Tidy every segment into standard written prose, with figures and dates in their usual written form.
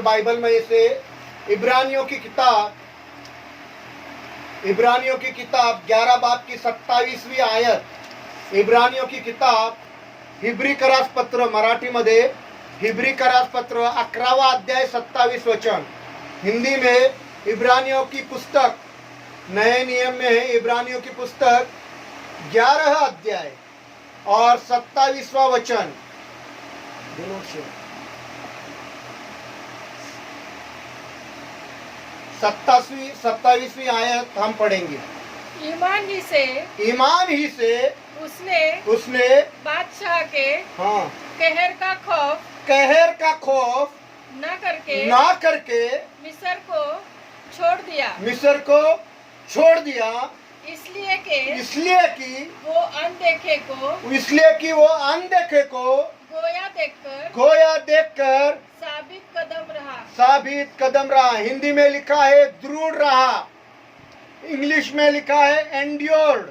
Bible में इसे इब्रानियों की किताब 11 बाब की 27वीं आयत, इब्रानियों की किताब हिब्री करासपत्र मराठीमध्ये हिब्री करासपत्र 11वा अध्याय 27 वचन, हिंदी में इब्रानियों की पुस्तक, नए नियम में है इब्रानियों की पुस्तक 11 अध्याय और 27वां वचन। 27वीं आयत हम पढ़ेंगे। ईमान ही से उसने बादशाह के हाँ कहर का खौफ न करके मिस्र को छोड़ दिया, इसलिए कि वो अनदेखे को गोया देखकर साबित कदम रहा। हिंदी में लिखा है दृढ़ रहा, इंग्लिश में लिखा है एंड्योर्ड।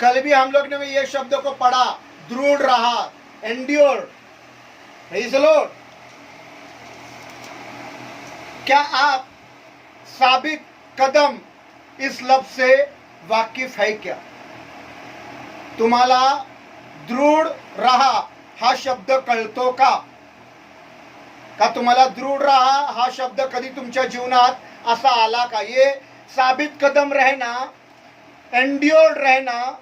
कल भी हम लोग ने ये शब्द को पढ़ा, दृढ़ रहा, एंड्योर्ड। Praise the Lord. क्या आप साबित कदम इस लफ्ज से वाकिफ है क्या? तुम्हाला दृढ रहा हा शब्द कळतो का? तुम्हाला दृढ रहा हा शब्द कधी तुमच्या जीवनात असा आला का? ये साबित कदम रहना, एंड्योर्ड रहना,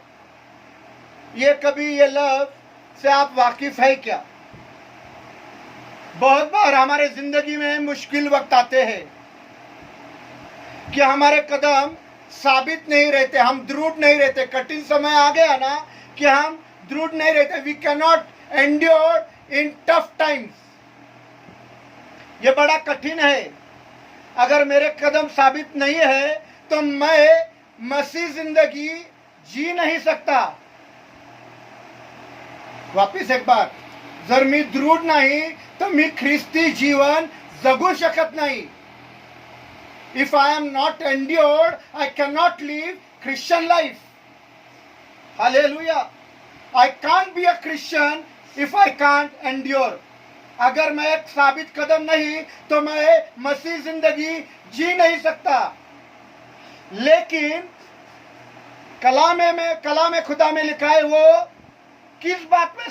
ये कभी ये लफ्ज से आप वाकिफ है क्या? बहुत बार हमारे जिंदगी में मुश्किल वक्त आते हैं कि हमारे कदम साबित नहीं रहते, हम दृढ़ नहीं रहते। कठिन समय आ गया ना कि हम दृढ़ नहीं रहते। We can not endure in tough times. ये बड़ा कठिन है। अगर मेरे कदम साबित नहीं है तो मैं मसीह जिंदगी जी नहीं सकता। वापिस एक बार, जर मी दृढ नाही तर मी ख्रिस्ती जीवन जगू शकत नाही। If I am not endured, I cannot live Christian life. Hallelujah. I can't be a Christian if I can't endure. अगर मैं एक साबित कदम नहीं तो मैं मसीह जिंदगी जी नहीं सकता। लेकिन कलाम खुदा में लिखा है वो किस बात में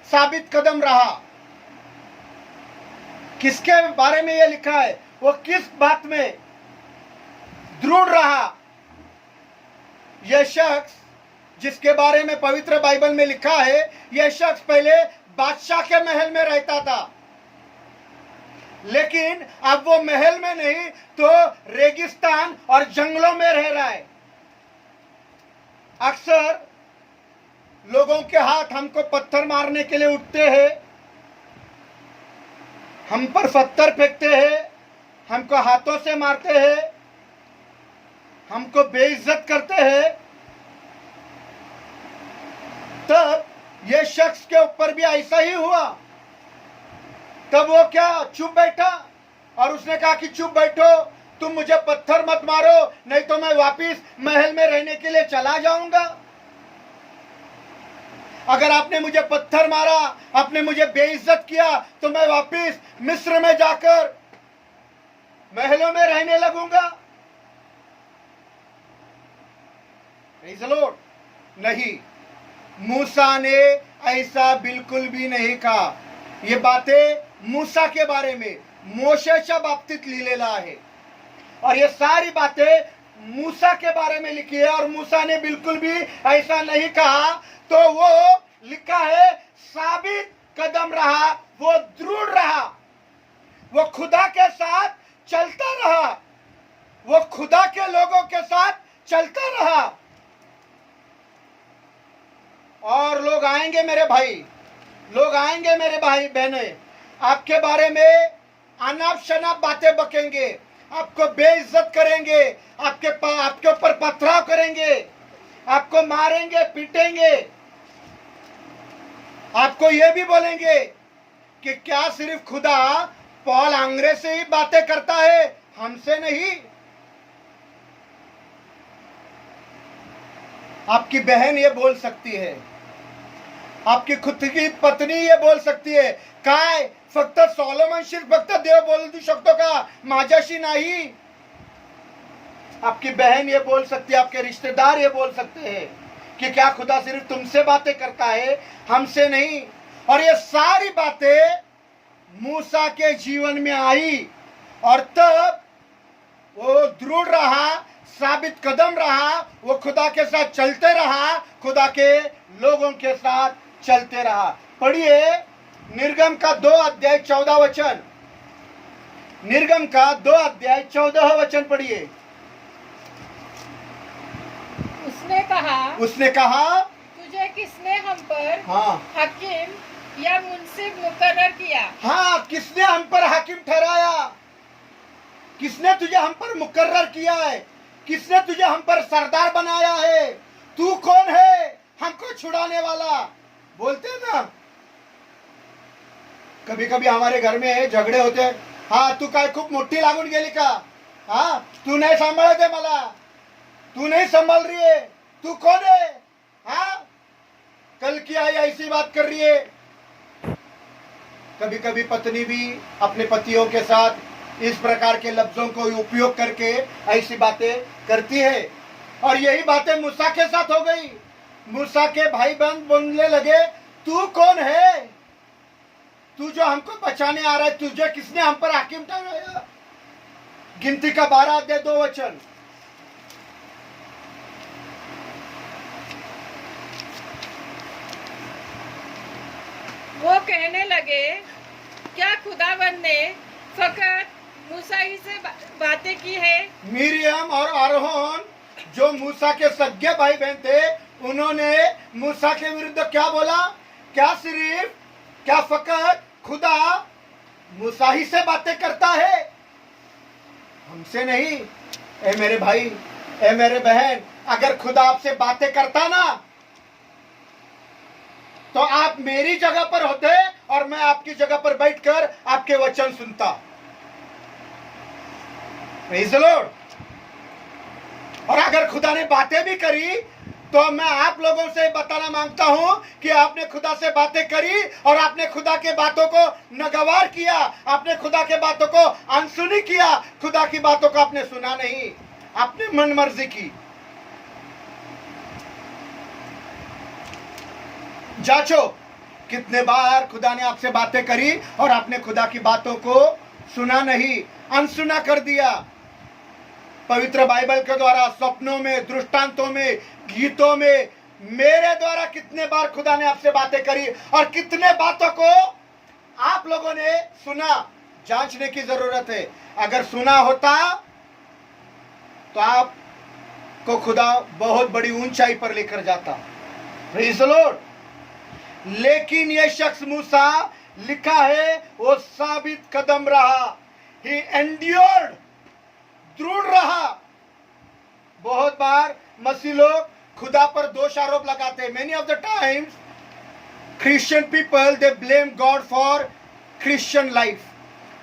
साबित कदम रहा, किसके बारे में ये लिखा है, वो किस बात में दृढ़ रहा। यह शख्स जिसके बारे में पवित्र बाइबल में लिखा है, यह शख्स पहले बादशाह के महल में रहता था, लेकिन अब वो महल में नहीं तो रेगिस्तान और जंगलों में रह रहा है। अक्सर लोगों के हाथ हमको पत्थर मारने के लिए उठते हैं, हम पर पत्थर फेंकते हैं, हमको हाथों से मारते हैं, हमको बेइज्जत करते हैं। तब यह शख्स के ऊपर भी ऐसा ही हुआ। तब वो क्या चुप बैठा और उसने कहा कि चुप बैठो, तुम मुझे पत्थर मत मारो, नहीं तो मैं वापिस महल में रहने के लिए चला जाऊंगा। अगर आपने मुझे पत्थर मारा, आपने मुझे बेइज्जत किया, तो मैं वापिस मिस्र में जाकर महलों में रहने लगूंगा। Praise the Lord. नहीं, मूसा ने ऐसा बिल्कुल भी नहीं कहा। ये बातें मूसा के बारे में मोशेच्या बाबतीत लिहिलेला आहे और ये सारी बातें मूसा के बारे में लिखी है और मूसा ने बिल्कुल भी ऐसा नहीं कहा। तो वो लिखा है साबित कदम रहा, वो दृढ़ रहा, वो खुदा के साथ चलता रहा, वो खुदा के लोगों के साथ चलता रहा। और लोग आएंगे मेरे भाई, लोग आएंगे मेरे भाई बहने, आपके बारे में अनाप शनाप बातें बकेंगे, आपको बेइज्जत करेंगे, आपके ऊपर पथराव करेंगे, आपको मारेंगे, पीटेंगे, आपको ये भी बोलेंगे कि क्या सिर्फ खुदा पॉल आंग्रे से ही बातें करता है, हमसे नहीं। आपकी बहन ये बोल सकती है, आपकी खुद की पत्नी ये बोल सकती है, काय फक्त सॉलोमनशीच फक्त देव बोलू शकतो का, माझ्याशी नाही? आपकी बहन ये बोल सकती है, आपके रिश्तेदार ये बोल सकते हैं कि क्या खुदा सिर्फ तुमसे बातें करता है, हमसे नहीं? और ये सारी बातें मूसा के जीवन में आई और तब वो दृढ़ रहा, साबित कदम रहा, वो खुदा के साथ चलते रहा, खुदा के लोगों के साथ चलते रहा। पढ़िए निर्गम का 2 अध्याय 14 वचन, निर्गम का 2 अध्याय 14 वचन पढ़िए। उसने कहा तुझे किसने हम पर हाँ हकीम या मुंसिफ मुकर्रर किया? हाँ, किसने हम पर हाकिम ठहराया? किसने तुझे हम पर मुकर्रर किया है? किसने तुझे हम पर सरदार बनाया है? तू कौन है हमको छुड़ाने वाला? बोलते हैं ना, कभी कभी हमारे घर में झगडे होते हैं। हाँ, तू काय खूप मोठी लागून गेली का? हाँ, तू नहीं सांभाळत आहे मला, तू नहीं संभाल रही है, तू कौन है? हाँ, कल की आई ऐसी बात कर रही है। कभी कभी पत्नी भी अपने पतियों के साथ इस प्रकार के लफ्जों को उपयोग करके ऐसी बातें करती है। और यही बातें मूसा के साथ हो गई। मूसा के भाई बहन बोलने लगे, तू कौन है? तू जो हमको बचाने आ रहा है, तुझे किसने हम पर हाकिम ठहराया? गिनती का 12 अध्याय 2 वचन। वो कहने लगे, क्या खुदावंद ने फकत मूसा ही से बातें की है? मिरियम और आरोन जो मूसा के सगे भाई बहन थे, उन्होंने मूसा के विरुद्ध क्या बोला? क्या फकत खुदा मूसा ही से बातें करता है, हमसे नहीं? ए मेरे भाई, ए मेरे बहन, अगर खुदा आपसे बातें करता ना, तो आप मेरी जगह पर होते और मैं आपकी जगह पर बैठकर आपके वचन सुनता। Praise the Lord. और अगर खुदा ने बातें भी करी, तो मैं आप लोगों से बताना मांगता हूं कि आपने खुदा से बातें करी और आपने खुदा के बातों को नगवार किया, आपने खुदा के बातों को अनसुनी किया, खुदा की बातों को आपने सुना नहीं, आपने मन मर्जी की। जांचो कितने बार खुदा ने आपसे बातें करी और आपने खुदा की बातों को सुना नहीं, अनसुना कर दिया। पवित्र बाइबल के द्वारा, सपनों में, दृष्टांतों में, गीतों में, मेरे द्वारा कितने बार खुदा ने आपसे बातें करी और कितने बातों को आप लोगों ने सुना, जांचने की जरूरत है। अगर सुना होता तो आपको खुदा बहुत बड़ी ऊंचाई पर लेकर जाता। Praise the Lord. लेकिन यह शख्स मूसा, लिखा है, वो साबित कदम रहा, ही एंड्योर्ड, दृढ़ रहा। बहुत बार मसीह लोग खुदा पर दोष आरोप लगाते हैं। Many of the times Christian people they blame God for Christian life.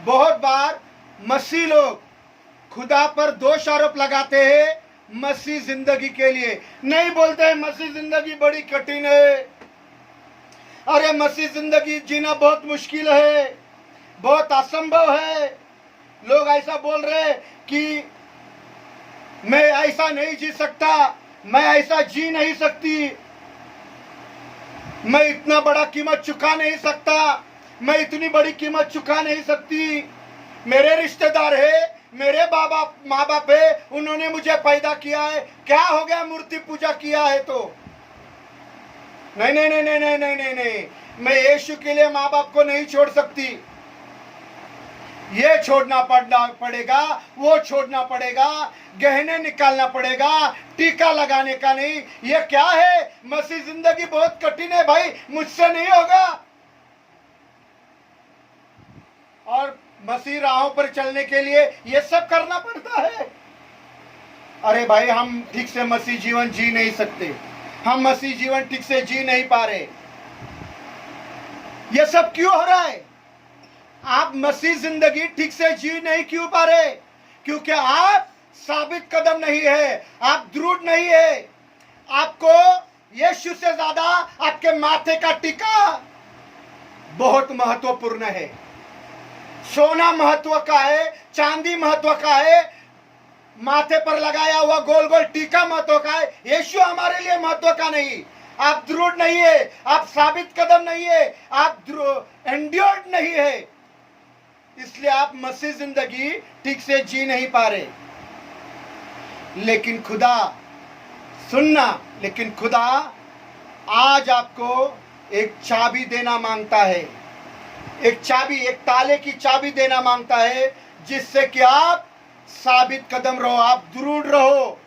बहुत बार मसीह लोग खुदा पर दोष आरोप लगाते हैं मसीह जिंदगी के लिए। नहीं बोलते हैं मसीह जिंदगी बड़ी कठिन है, अरे मसीह जिंदगी जीना बहुत मुश्किल है, बहुत असंभव है। लोग ऐसा बोल रहे हैं कि मैं ऐसा नहीं जी सकता, मैं ऐसा जी नहीं सकती, मैं इतना बड़ा कीमत चुका नहीं सकता, मैं इतनी बड़ी कीमत चुका नहीं सकती। मेरे रिश्तेदार है, मेरे माँ बाप है, उन्होंने मुझे पैदा किया है, क्या हो गया मूर्ति पूजा किया है तो? नहीं नहीं नहीं नहीं नहीं नहीं नहीं नहीं, मैं यीशु के लिए माँ बाप को नहीं छोड़ सकती। ये छोड़ना पड़ेगा, वो छोड़ना पड़ेगा, गहने निकालना पड़ेगा, टीका लगाने का नहीं। ये क्या है? मसीह जिंदगी बहुत कठिन है भाई, मुझसे नहीं होगा। और मसीह राहों पर चलने के लिए ये सब करना पड़ता है। अरे भाई, हम ठीक से मसीह जीवन जी नहीं सकते, हम मसीह जीवन ठीक से जी नहीं पा रहे। ये सब क्यों हो रहा है? आप मसीह जिंदगी ठीक से जी नहीं क्यों पा रहे? क्योंकि आप साबित कदम नहीं है, आप दृढ़ नहीं है। आपको यीशु से ज्यादा आपके माथे का टीका बहुत महत्वपूर्ण है। सोना महत्व का है, चांदी महत्व का है, माथे पर लगाया हुआ गोल गोल टीका महत्व का है। यीशु हमारे लिए महत्व का नहीं। आप दृढ़ नहीं है, आप साबित कदम नहीं है, आप एंड्योर्ड नहीं है, इसलिए आप मसीह जिंदगी ठीक से जी नहीं पा रहे। लेकिन खुदा, सुनना, लेकिन खुदा आज आपको एक चाबी देना मांगता है, एक चाबी, एक ताले की चाबी देना मांगता है, जिससे कि आप साबित कदम रहो, आप दृढ़ रहो।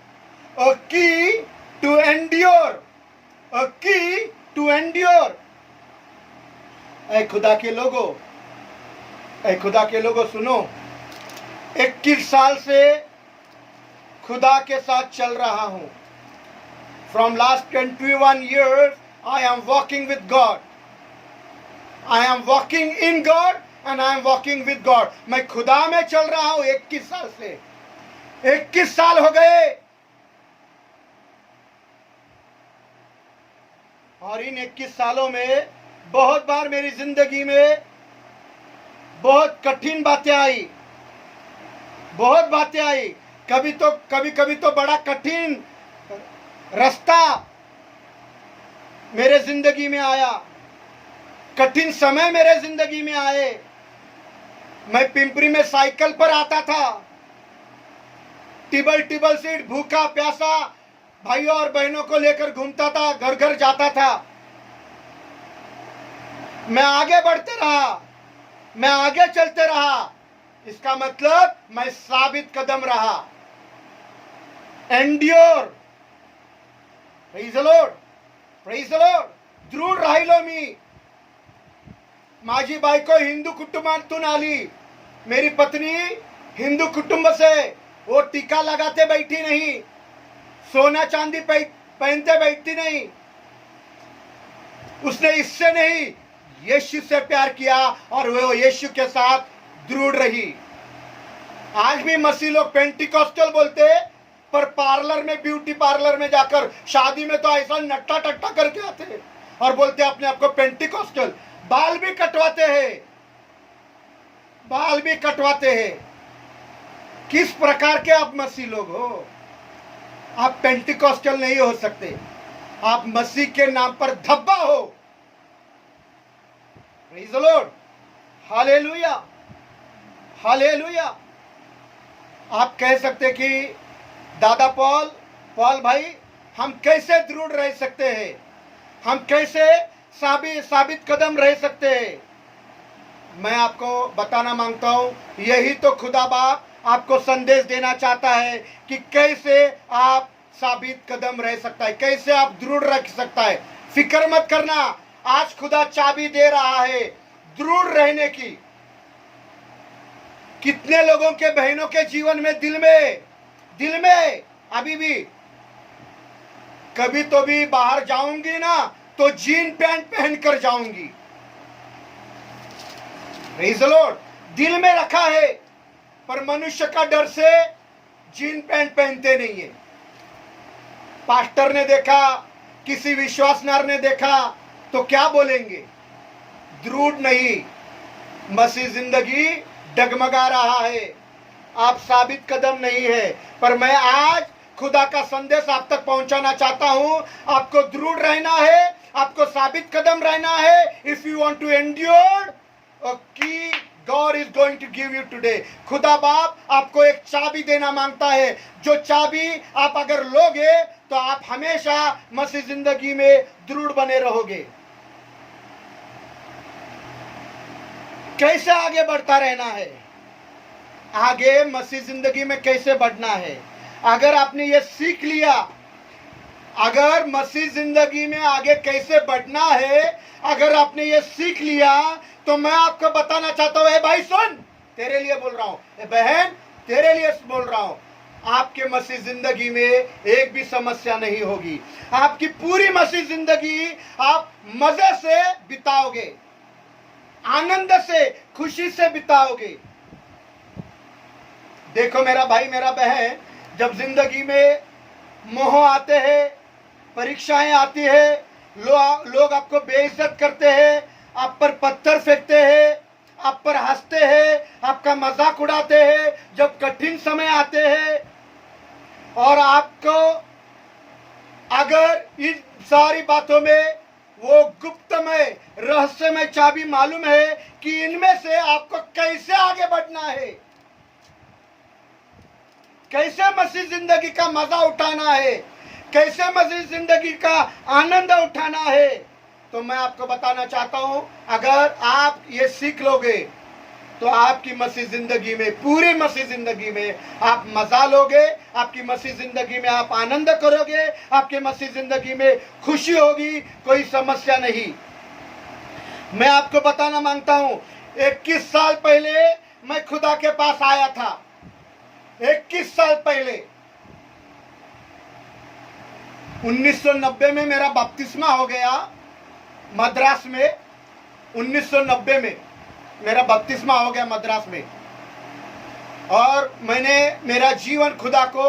अ की टू एंड्योर, अ की टू एंड्योर। ऐ खुदा के लोगों, ऐ खुदा के लोगों सुनो, 21 साल से खुदा के साथ चल रहा हूं। From last 21 years I am walking with God. I am walking in God and I am walking with God. मैं खुदा में चल रहा हूं 21 साल से। 21 साल हो गए और इन 21 सालों में बहुत बार मेरी जिंदगी में बहुत कठिन बातें आई, बहुत बातें आई। कभी तो बड़ा कठिन रास्ता मेरे जिंदगी में आया, कठिन समय मेरे जिंदगी में आए। मैं पिंपरी में साइकिल पर आता था, टिबल सीट, भूखा प्यासा भाइयों और बहनों को लेकर घूमता था, घर घर जाता था। मैं आगे बढ़ते रहा, मैं आगे चलते रहा, इसका मतलब मैं साबित कदम रहा। Endure, praise the Lord, praise the Lord, दृढ राहिलो मी। माझी बायको हिंदू कुटुंबातून आली, मेरी पत्नी हिंदू कुटुंब से, वो टीका लगाते बैठी नहीं, सोना चांदी पहनते बैठती नहीं। उसने इससे नहीं, यीशु से प्यार किया और वो यीशु के साथ दृढ़ रही। आज भी मसीह लोग पेंटिकॉस्टल बोलते, पर पार्लर में, ब्यूटी पार्लर में जाकर, शादी में तो ऐसा नट्टा टट्टा करके आते और बोलते अपने आप को पेंटिकॉस्टल। बाल भी कटवाते हैं, बाल भी कटवाते हैं। किस प्रकार के आप मसीह लोग हो? आप पेंटिकॉस्टल नहीं हो सकते, आप मसीह के नाम पर धब्बा हो। Praise the lord, hallelujah, hallelujah. आप कह सकते कि दादा पॉल भाई, हम कैसे दृढ़ रह सकते हैं, हम कैसे साबित कदम रह सकते हैं? मैं आपको बताना मांगता हूं, यही तो खुदा बाप आपको संदेश देना चाहता है कि कैसे आप साबित कदम रह सकता है, कैसे आप दृढ़ रख सकता है। फिक्र मत करना, आज खुदा चाबी दे रहा है दृढ़ रहने की। कितने लोगों के बहनों के जीवन में दिल में अभी भी कभी तो भी बाहर जाऊंगी ना तो जीन पैंट पहनकर जाऊंगी। प्रेज़ द लॉर्ड, दिल में रखा है, पर मनुष्य का डर से जीन पैंट पहनते नहीं है। पास्टर ने देखा, किसी विश्वासनार ने देखा तो क्या बोलेंगे? दृढ़ नहीं, मसीह जिंदगी डगमगा रहा है, आप साबित कदम नहीं है। पर मैं आज खुदा का संदेश आप तक पहुंचाना चाहता हूं, आपको दृढ़ रहना है, आपको साबित कदम रहना है। If you want to endure, की God is going to give you today। खुदा बाप आपको एक चाबी देना मांगता है, जो चाबी आप अगर लोगे तो आप हमेशा मसीह जिंदगी में दृढ़ बने रहोगे। कैसे आगे बढ़ता रहना है? आगे मसीह जिंदगी में कैसे बढ़ना है? अगर आपने ये सीख लिया, अगर मसीह जिंदगी में आगे कैसे बढ़ना है, अगर आपने ये सीख लिया, तो मैं आपको बताना चाहता हूं, भाई सुन, तेरे लिए बोल रहा हूं, बहन तेरे लिए बोल रहा हूं, आपके मसीह जिंदगी में एक भी समस्या नहीं होगी। आपकी पूरी मसीह जिंदगी आप मजे से बिताओगे, आनंद से, खुशी से बिताओगे। देखो मेरा भाई, मेरा बहन, जब जिंदगी में मोह आते हैं, परीक्षाएं आती है, लोग आपको बेइज्जत करते हैं, आप पर पत्थर फेंकते हैं, आप पर हंसते हैं, आपका मजाक उड़ाते हैं जब कठिन समय आते हैं, और आपको अगर इन सारी बातों में वो गुप्तमय रहस्यमय चाबी मालूम है कि इनमें से आपको कैसे आगे बढ़ना है, कैसे मसीह जिंदगी का मजा उठाना है, कैसे मसीह जिंदगी का आनंद उठाना है, तो मैं आपको बताना चाहता हूं, अगर आप ये सीख लोगे तो आपकी मसीह जिंदगी में, पूरी मसीह जिंदगी में आप मजा लोगे, आपकी मसीह जिंदगी में आप आनंद करोगे, आपकी मसीह जिंदगी में खुशी होगी, कोई समस्या नहीं। मैं आपको बताना मांगता हूं, 21 साल पहले मैं खुदा के पास आया था। 21 साल पहले 1990 में मेरा बपतिस्मा हो गया मद्रास में। 1990 में मेरा बपतिस्मा हो गया मद्रास में, और मैंने मेरा जीवन खुदा को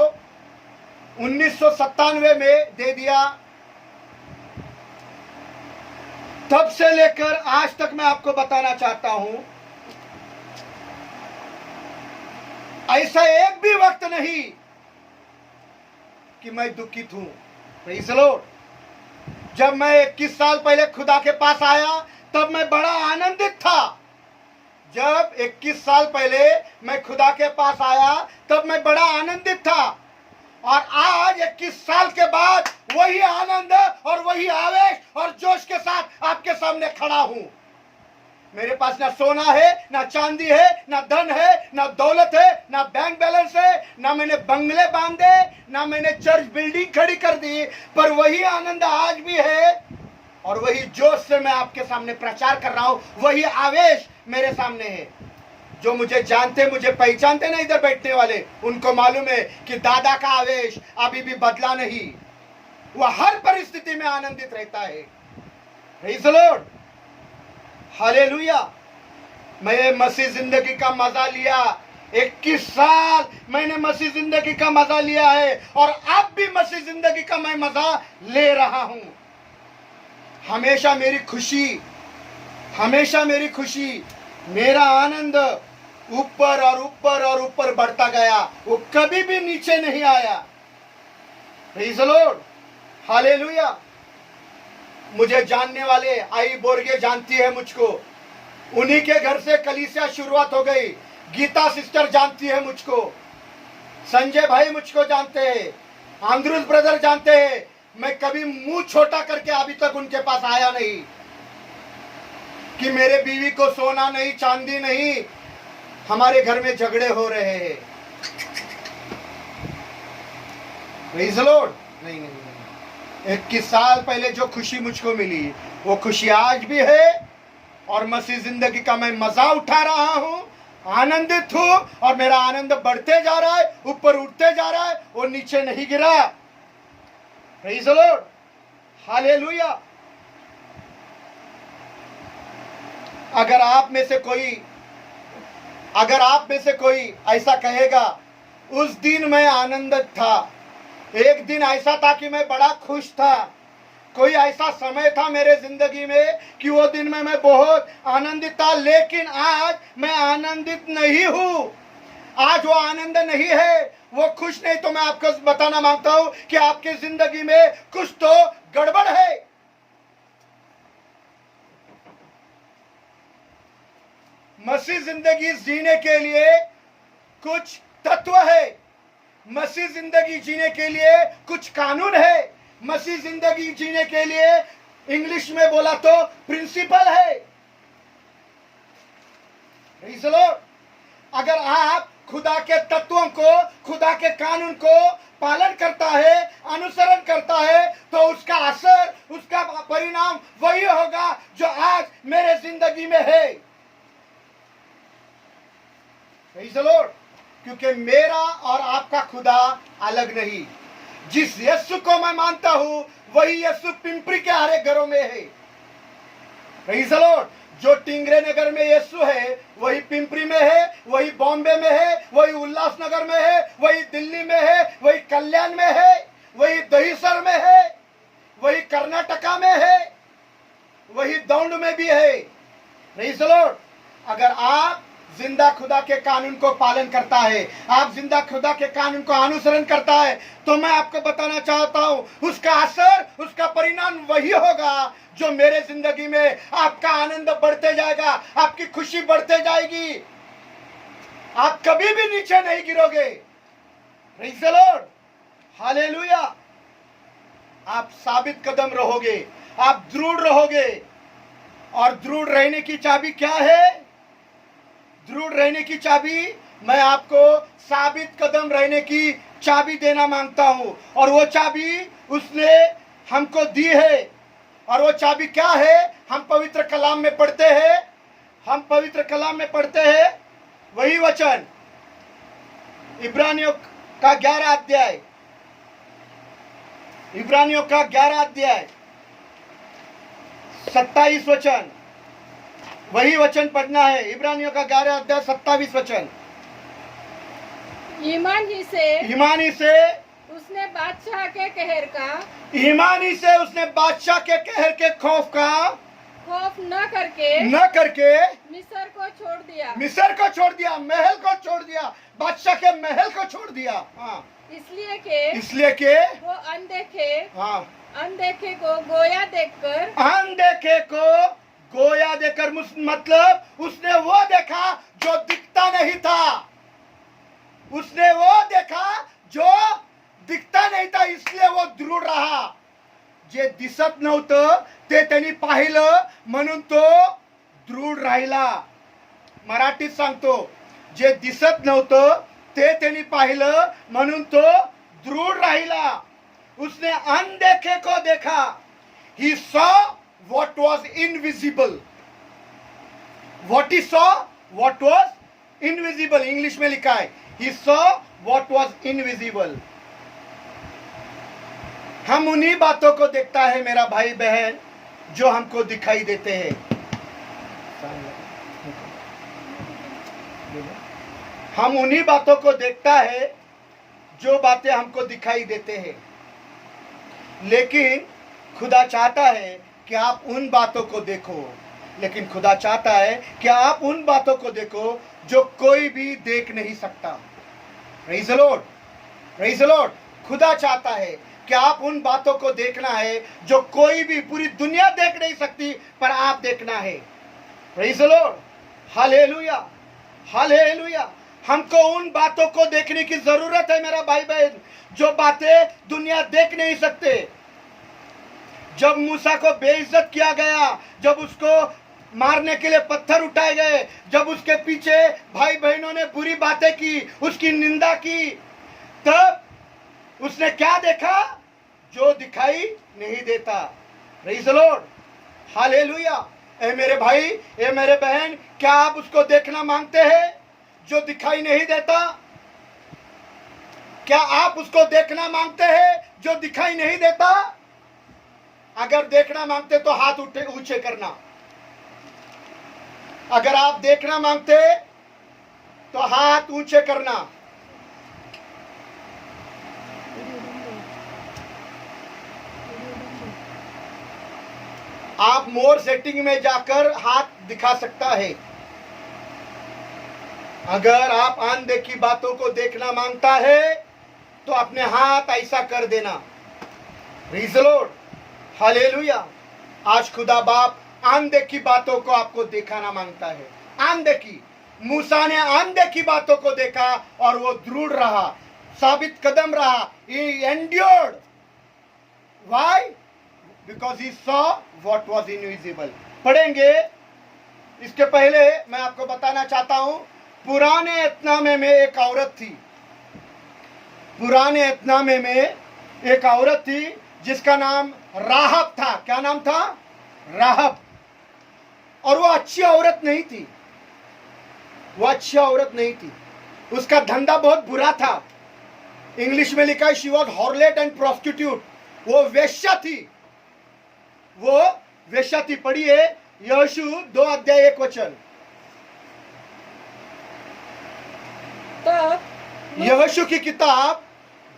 1997 में दे दिया। तब से लेकर आज तक मैं आपको बताना चाहता हूं, ऐसा एक भी वक्त नहीं कि मैं दुखित हूं। Praise the Lord. जब मैं 21 साल पहले खुदा के पास आया तब मैं बड़ा आनंदित था। जब 21 साल पहले मैं खुदा के पास आया तब मैं बड़ा आनंदित था, और आज 21 साल के बाद वही आनंद और वही आवेश और जोश के साथ आपके सामने खड़ा हूं। मेरे पास ना सोना है, ना चांदी है, ना धन है, ना दौलत है, ना बैंक बैलेंस है, ना मैंने बंगले बांधे, ना मैंने चर्च बिल्डिंग खड़ी कर दी, पर वही आनंद आज भी है, और वही जोश से मैं आपके सामने प्रचार कर रहा हूं। वही आवेश मेरे सामने है। जो मुझे जानते, मुझे पहचानते ना इधर बैठने वाले, उनको मालूम है कि दादा का आवेश अभी भी बदला नहीं। वह हर परिस्थिति में आनंदित रहता है। Praise the lord, hallelujah. मैं मसीह जिंदगी का मजा लिया। 21 साल मैंने मसीह जिंदगी का मजा लिया है, और अब भी मसीह जिंदगी का मैं मजा ले रहा हूं। हमेशा मेरी खुशी, हमेशा मेरी खुशी, मेरा आनंद ऊपर और ऊपर और ऊपर बढ़ता गया, वो कभी भी नीचे नहीं आया। Praise the lord, hallelujah. मुझे जानने वाले, आई बोर्गे जानती है मुझको, उन्हीं के घर से कलीसिया शुरुआत हो गई। गीता सिस्टर जानती है मुझको, संजय भाई मुझको जानते हैं, आंद्रूज ब्रदर जानते हैं। मैं कभी मुंह छोटा करके अभी तक उनके पास आया नहीं कि मेरे बीवी को सोना नहीं, चांदी नहीं, हमारे घर में झगड़े हो रहे हैं। Praise the Lord. नहीं नहीं नहीं, 21 साल पहले जो खुशी मुझको मिली वो खुशी आज भी है, और मसीह जिंदगी का मैं मजा उठा रहा हूं, आनंदित हूं, और मेरा आनंद बढ़ते जा रहा है, ऊपर उठते जा रहा है, वो नीचे नहीं गिरा। Praise the lord, hallelujah. अगर आप में से कोई ऐसा कहेगा, उस दिन मैं आनंदित था, एक दिन ऐसा था कि मैं बड़ा खुश था, कोई ऐसा समय था मेरे जिंदगी में कि वो दिन में मैं बहुत आनंदित था, लेकिन आज मैं आनंदित नहीं हूं। आज वो आनंद नहीं है, वो खुश नहीं। तो मैं आपको बताना मांगता हूं कि आपकी जिंदगी में कुछ तो गड़बड़ है। मसीह जिंदगी जीने के लिए कुछ तत्व है, मसीह जिंदगी जीने के लिए कुछ कानून है, मसीह जिंदगी जीने के लिए इंग्लिश में बोला तो प्रिंसिपल है। Praise the Lord. अगर आप खुदा के तत्वों को, खुदा के कानून को पालन करता है, अनुसरण करता है, तो उसका असर, उसका परिणाम वही होगा जो आज मेरे जिंदगी में है। Praise the Lord. क्योंकि मेरा और आपका खुदा अलग नहीं। जिस यीशु को मैं मानता हूं वही यीशु पिंपरी के हर एक घरों में है। Praise the Lord. जो टिंगरे नगर में यीशु है वही पिंपरी में है, वही बॉम्बे में है, वही उल्लासनगर में है, वही दिल्ली में है, वही कल्याण में है, वही दहीसर में है, वही कर्नाटका में है, वही दौंड में भी है। Praise the Lord. अगर आप जिंदा खुदा के कानून को पालन करता है, आप जिंदा खुदा के कानून को अनुसरण करता है, तो मैं आपको बताना चाहता हूं उसका असर, उसका परिणाम वही होगा जो मेरे जिंदगी में आपका आनंद बढ़ते जाएगा, आपकी खुशी बढ़ते जाएगी, आप कभी भी नीचे नहीं गिरोगे। Praise the lord, hallelujah. आप साबित कदम रहोगे, आप दृढ़ रहोगे। और दृढ़ रहने की चाबी क्या है? दृढ़ रहने की चाबी, मैं आपको साबित कदम रहने की चाबी देना मांगता हूं, और वो चाबी उसने हमको दी है। और वो चाबी क्या है? हम पवित्र कलाम में पढ़ते हैं, हम पवित्र कलाम में पढ़ते हैं वही वचन, इब्रानियों का 11 अध्याय, इब्रानियों का 11 अध्याय 27 वचन, वही वचन पढ़ना है। इब्रानियों का 11 अध्याय 27 वचन। ईमानी से उसने बादशाह के कहर का, ईमानी से उसने बादशाह के कहर के खौफ न करके मिस्र को छोड़ दिया, मिस्र को छोड़ दिया, महल को छोड़ दिया, बादशाह के महल को छोड़ दिया। हाँ, इसलिए के वो हाँ, अनदेखे को गोया देखकर, अनदेखे को गोया देकर, मतलब उसने वो देखा जो दिखता नहीं था, उसने वो देखा जो दिखता नहीं था, इसलिए वो दृढ रहा। जे दिसत नव्हतं ते त्यांनी पाहिलं म्हणून तो दृढ राहिला। मराठीत सांगतो, जे दिसत नव्हतं ते त्यांनी पाहिलं म्हणून तो दृढ राहिला। उसने अनदेखे को देखा, he saw what was invisible, what he saw what was invisible, English में लिखा है he saw what was invisible। हम उन्हीं बातों को देखता है मेरा भाई बहन जो हमको दिखाई देते हैं। हम उन्हीं बातों को देखता है जो बातें हमको दिखाई देते हैं, लेकिन खुदा चाहता है कि आप उन बातों को देखो, लेकिन खुदा चाहता है कि आप उन बातों को देखो जो कोई भी देख नहीं सकता। Praise the lord, praise the lord. खुदा चाहता है कि आप उन बातों को देखना है जो कोई भी, पूरी दुनिया देख नहीं सकती, पर आप देखना है। Praise the lord, hallelujah, hallelujah. हमको उन बातों को देखने की जरूरत है मेरा भाई बहन, जो बातें दुनिया देख नहीं सकते। जब मूसा को बेइज्जत किया गया, जब उसको मारने के लिए पत्थर उठाए गए, जब उसके पीछे भाई बहनों ने बुरी बातें की, उसकी निंदा की, तब उसने क्या देखा? जो दिखाई नहीं देता। Praise the lord, hallelujah. ए मेरे भाई, ए मेरे बहन, क्या आप उसको देखना मांगते हैं जो दिखाई नहीं देता? क्या आप उसको देखना मांगते हैं जो दिखाई नहीं देता? अगर देखना मांगते तो हाथ उठे ऊंचे करना। अगर आप देखना मांगते तो हाथ ऊंचे करना। आप मोर सेटिंग में जाकर हाथ दिखा सकता है। अगर आप अनदेखी बातों को देखना मांगता है तो अपने हाथ ऐसा कर देना। Praise the lord, hallelujah. आज खुदा बाप अनदेखी बातों को आपको दिखाना मांगता है। अनदेखी, मूसा ने अनदेखी बातों को देखा और वो दृढ़ रहा, साबित कदम रहा। He endured. Why? Because he saw what was invisible. पढ़ेंगे। इसके पहले मैं आपको बताना चाहता हूं, पुराने एतनामे में एक औरत थी। पुराने एतनामे में एक औरत थी जिसका नाम राहब था। क्या नाम था? राहब। और वो अच्छी औरत नहीं थी, वो अच्छी औरत नहीं थी। उसका धंधा बहुत बुरा था। इंग्लिश में लिखा है शी वॉज हॉर्लेट एंड प्रोस्टिट्यूट। वो वेश्या थी, वो वेश्या थी। पढ़िए यहोशू 2 अध्याय 1 वचन। यहोशू की किताब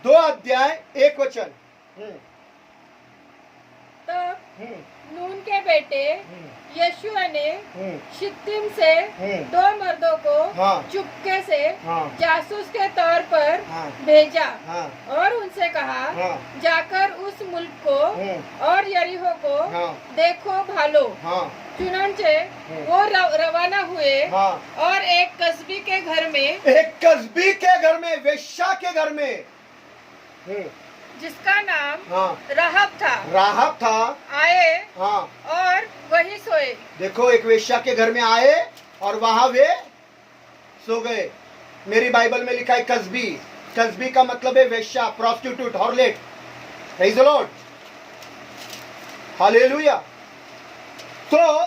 2 अध्याय 1 वचन। तब नून के बेटे यशुआ ने शित्तीम से हम्म। 2 मर्दों को हाँ। चुपके से हाँ। जासूस के तौर पर हाँ। भेजा हाँ। और उनसे कहा, हाँ। जाकर उस मुल्क को और यरीहो को हाँ। देखो भालो। हाँ। चुनांचे वो रवाना हुए हाँ। और एक कस्बी के घर में, एक कस्बी के घर में, वेश्या के घर में, जिसका नाम हाँ, राहब था, राहब था, आए हाँ। और वही सोए। देखो, एक वेश्या के घर में आए और वहां वे सो गए। मेरी बाइबल में लिखा है कस्बी। कस्बी का मतलब है वेश्या, prostitute, harlot. Praise the lord, hallelujah. तो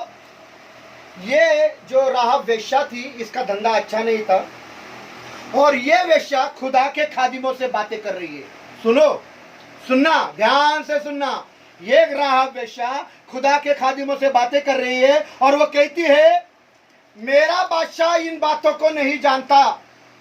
ये जो राहब वेश्या थी, इसका धंधा अच्छा नहीं था, और ये वेश्या खुदा के खादिमों से बातें कर रही है। सुनो, सुनना, ध्यान से सुनना। ये राहब वेश्या खुदा के खादिमों से बातें कर रही है और वो कहती है, मेरा बादशाह इन बातों को नहीं जानता।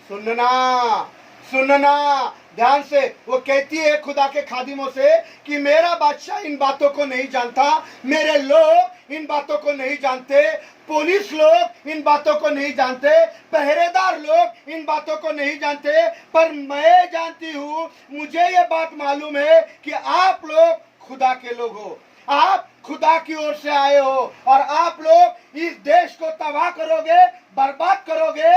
सुनना, सुनना ध्यान से। वो कहती है खुदा के खादिमों से कि मेरा बादशाह इन बातों को नहीं जानता, मेरे लोग इन बातों को नहीं जानते, पुलिस लोग इन बातों को नहीं जानते, पहरेदार लोग इन बातों को नहीं जानते, पर मैं जानती हूँ, मुझे ये बात मालूम है कि आप लोग खुदा के लोग हो, आप खुदा की ओर से आए हो और आप लोग इस देश को तबाह करोगे, बर्बाद करोगे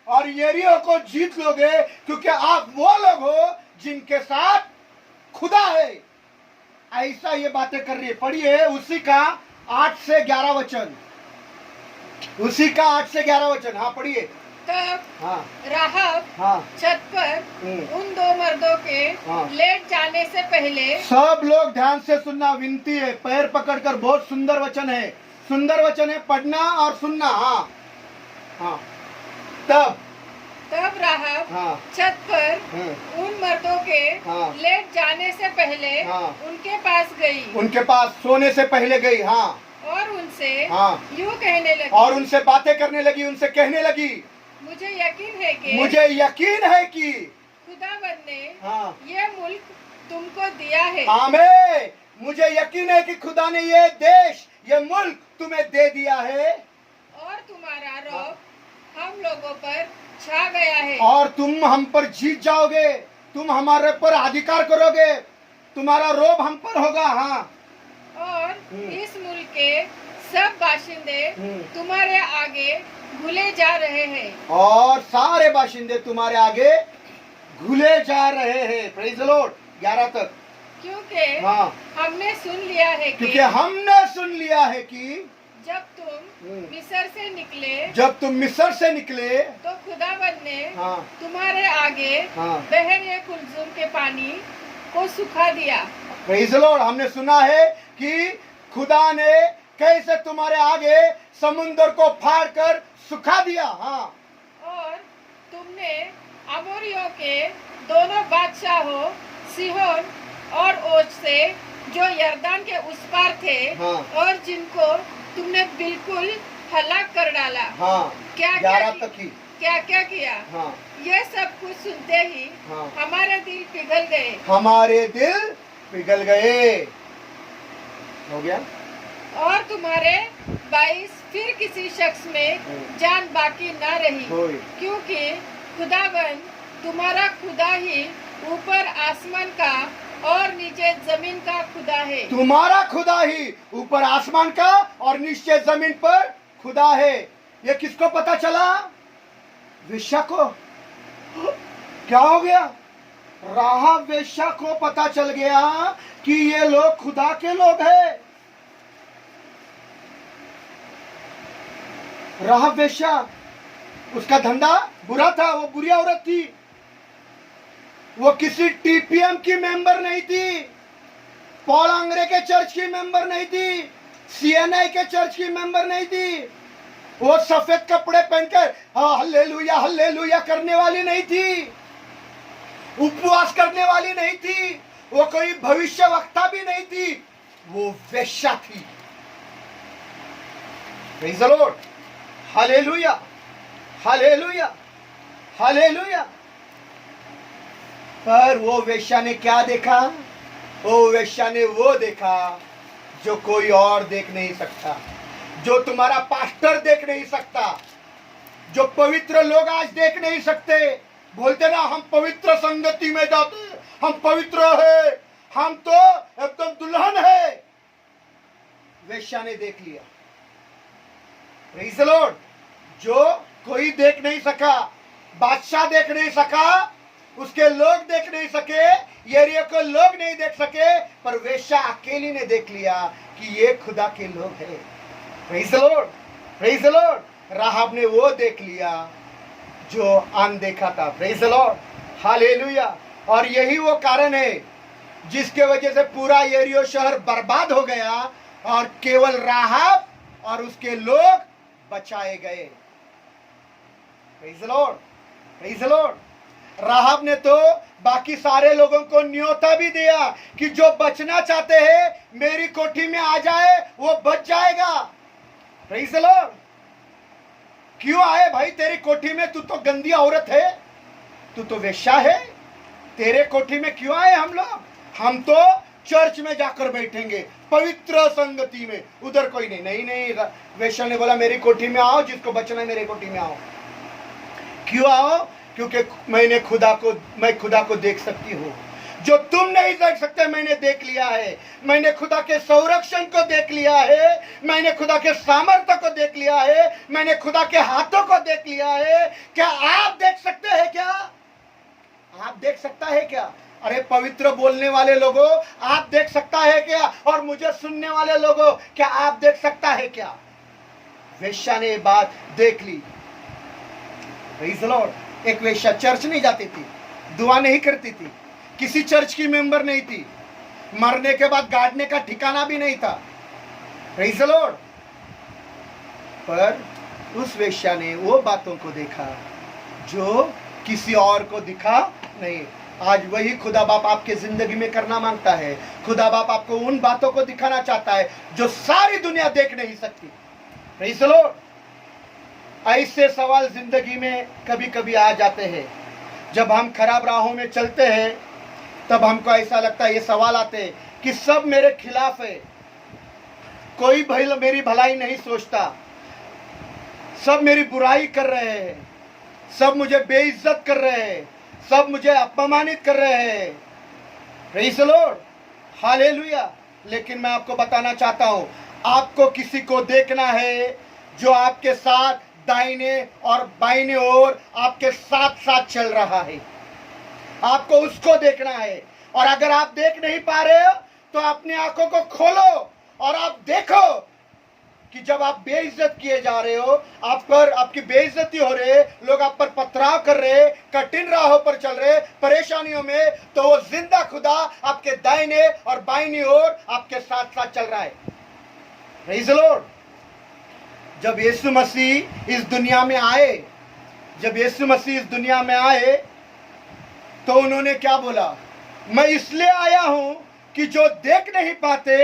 और यरीहो को जीत लोगे, क्योंकि आप वो लोग हो जिनके साथ खुदा है। ऐसा ये बातें कर रही है। पढ़िए उसी का 8 से 11 वचन, उसी का 8 से 11 वचन। हाँ पढ़िए। तब हाँ। राहब हाँ। छत पर उन 2 मर्दों के हाँ। लेट जाने से पहले, सब लोग ध्यान से सुनना, विनती है, पैर पकड़कर। बहुत सुंदर वचन है, सुंदर वचन है, पढ़ना और सुनना। हाँ। हाँ। तब राहब हाँ। छत पर उन मर्दों के हाँ। लेट जाने से पहले हाँ। उनके पास गई, उनके पास सोने से पहले गई। हाँ। और उनसे हाँ। यूं कहने लगी, और उनसे बातें करने लगी, उनसे कहने लगी, मुझे यकीन है कि खुदावंद ने हाँ, ये मुल्क तुमको दिया है। आमीन। मुझे यकीन है कि खुदा ने ये देश, ये मुल्क तुम्हें दे दिया है और तुम्हारा रौब हम लोगों पर छा गया है। और तुम हम पर जीत जाओगे, तुम हमारे पर अधिकार करोगे, तुम्हारा रोब हम पर होगा। हाँ। और इस मुल्क के सब बाशिंदे तुम्हारे आगे घुले जा रहे हैं। और सारे बाशिंदे तुम्हारे आगे घुले जा रहे हैं। Praise the Lord. 11 तक। क्योंकि हाँ। हमने सुन लिया है कि क्योंकि हमने सुन लिया है कि जब तुम मिस्र से निकले तो खुदावंद ने हाँ। तुम्हारे आगे हाँ। बहरे कुलजुम के पानी को सुखा दिया। Praise the Lord. हमने सुना है कि खुदा ने कैसे तुम्हारे आगे समुद्र को फाड़ कर सुखा दिया। हाँ। और तुमने अमोरियों के दोनों बादशाहों सिहोन और ओज से, जो यर्दन के उस पार थे, हाँ। और जिनको तुमने बिल्कुल हलाक कर डाला। हाँ। क्या 11 तक ही। क्या क्या किया। हाँ। ये सब कुछ सुनते ही हाँ। हमारे दिल पिघल गए। हमारे दिल पिघल गए। हो गया। और तुम्हारे 22 फिर किसी शख्स में जान बाकी न रही, क्योंकि खुदावंद तुम्हारा खुदा ही ऊपर आसमान का और नीचे जमीन का खुदा है। तुम्हारा खुदा ही ऊपर आसमान का और नीचे जमीन पर खुदा है। ये किसको पता चला? वेश्या को। क्या हो गया? राहब वेश्या को पता चल गया कि ये लोग खुदा के लोग हैं। राहब वेश्या, उसका धंधा बुरा था, वो बुरी औरत थी, वो किसी टीपीएम की मेंबर नहीं थी, पॉल आंग्रे के चर्च की मेंबर नहीं थी, सीएनआई के चर्च की मेंबर नहीं थी, वो सफेद कपड़े पहनकर हल्लेलुया हल्लेलुया करने वाली नहीं थी, उपवास करने वाली नहीं थी, वो कोई भविष्य वक्ता भी नहीं थी, वो वेश्या थी। Praise the lord. Hallelujah hallelujah hallelujah. पर वो वेश्या ने क्या देखा? वो वेश्या ने वो देखा जो कोई और देख नहीं सकता, जो तुम्हारा पास्टर देख नहीं सकता, जो पवित्र लोग आज देख नहीं सकते। बोलते ना हम पवित्र संगति में जाते, हम पवित्र है, हम तो एकदम दुल्हन है। वेश्या ने देख लिया। Praise the Lord. जो कोई देख नहीं सका, बादशाह देख नहीं सका, उसके लोग देख नहीं सके, यरीहो के लोग नहीं देख सके, पर वेश्या अकेली ने देख लिया कि ये खुदा के लोग हैं। Praise the lord, praise the lord. Rahab ने वो देख लिया जो अनदेखा था। Praise the lord, hallelujah. और यही वो कारण है जिसके वजह से पूरा यरीहो शहर बर्बाद हो गया और केवल राहाब और उसके लोग बचाए गए। Praise the lord, praise the lord. Rahab ने तो बाकी सारे लोगों को न्योता भी दिया कि जो बचना चाहते हैं मेरी कोठी में आ जाए, वो बच जाएगा। Praise the Lord. क्यों आए भाई तेरी कोठी में? तू तो गंदी औरत है, तू तो वेश्या है, तेरे कोठी में क्यों आए हम लोग? हम तो चर्च में जाकर बैठेंगे, पवित्र संगति में, उधर कोई नहीं। नहीं नहीं, वेश्या ने बोला मेरी कोठी में आओ, जिसको बचना है मेरी कोठी में आओ। क्यों आओ? क्योंकि मैं खुदा को देख सकती हूँ। जो तुम नहीं देख सकते मैंने देख लिया है। मैंने खुदा के संरक्षण को देख लिया है, मैंने खुदा के सामर्थ्य को देख लिया है, मैंने खुदा के हाथों को देख लिया है। क्या आप देख सकते हैं? क्या आप देख सकता है क्या? अरे पवित्र बोलने वाले लोगों, आप देख सकता है क्या? और मुझे सुनने वाले लोगों, क्या आप देख सकता है क्या? वेश्या ने बात देख ली। Praise the Lord. एक वेश्या चर्च नहीं जाती थी, दुआ नहीं करती थी, किसी चर्च की मेंबर नहीं थी, मरने के बाद गाड़ने का ठिकाना भी नहीं था। Praise the Lord. पर उस वेश्या ने वो बातों को देखा जो किसी और को दिखा नहीं। आज वही खुदा बाप आपके जिंदगी में करना मांगता है। खुदा बाप आपको उन बातों को दिखाना चाहता है जो सारी दुनिया देख नहीं सकती। Praise the Lord. ऐसे सवाल जिंदगी में कभी कभी आ जाते हैं। जब हम खराब राहों में चलते हैं तब हमको ऐसा लगता है, ये सवाल आते हैं कि सब मेरे खिलाफ है, कोई मेरी भलाई नहीं सोचता, सब मेरी बुराई कर रहे हैं, सब मुझे बेइज्जत कर रहे हैं, सब मुझे अपमानित कर रहे हैं। Praise the lord, hallelujah. लेकिन मैं आपको बताना चाहता हूं, आपको किसी को देखना है जो आपके साथ दाहिने और बाईने ओर आपके साथ साथ चल रहा है। आपको उसको देखना है। और अगर आप देख नहीं पा रहे हो तो अपनी आंखों को खोलो और आप देखो कि जब आप बेइज्जत किए जा रहे हो, आप पर आपकी बेइज्जती हो रही है, लोग आप पर पथराव कर रहे, कठिन राहों पर चल रहे, परेशानियों में, तो वो जिंदा खुदा आपके दाहिने और बाईनी ओर आपके साथ साथ चल रहा है। Praise the Lord. जब यीशु मसीह इस दुनिया में आए, जब यीशु मसीह इस दुनिया में आए तो उन्होंने क्या बोला? मैं इसलिए आया हूं कि जो देख नहीं पाते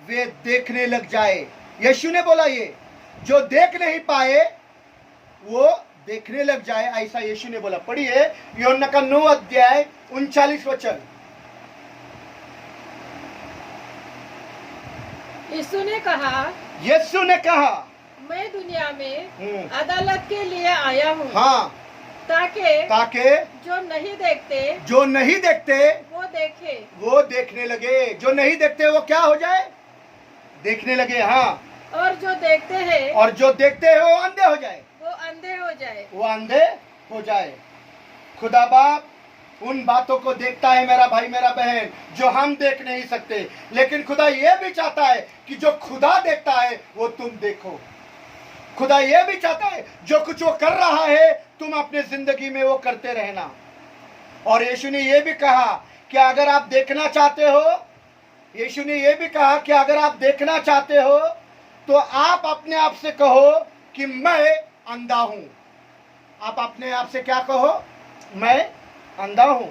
वे देखने लग जाए। यीशु ने बोला, ये जो देख नहीं पाए वो देखने लग जाए, ऐसा यीशु ने बोला। पढ़िए यूहन्ना का 9 अध्याय 39 वचन। यीशु ने कहा, यीशु ने कहा मैं दुनिया में अदालत के लिए आया हूँ। हाँ, ताकि जो नहीं देखते वो देखने लगे। जो नहीं देखते वो क्या हो जाए? देखने लगे। हाँ। और जो देखते हैं वो अंधे हो जाए। वो अंधे हो जाए। खुदा बाप उन बातों को देखता है मेरा भाई मेरा बहन, जो हम देख नहीं सकते। लेकिन खुदा ये भी चाहता है कि जो खुदा देखता है वो तुम देखो। खुदा ये भी चाहता है जो कुछ वो कर रहा है तुम अपने जिंदगी में वो करते रहना। और यीशु ने ये भी कहा कि अगर आप देखना चाहते हो, यीशु ने ये भी कहा कि अगर आप देखना चाहते हो तो आप अपने आप से कहो कि मैं अंधा हूं। आप अपने आप से क्या कहो? मैं अंधा हूं।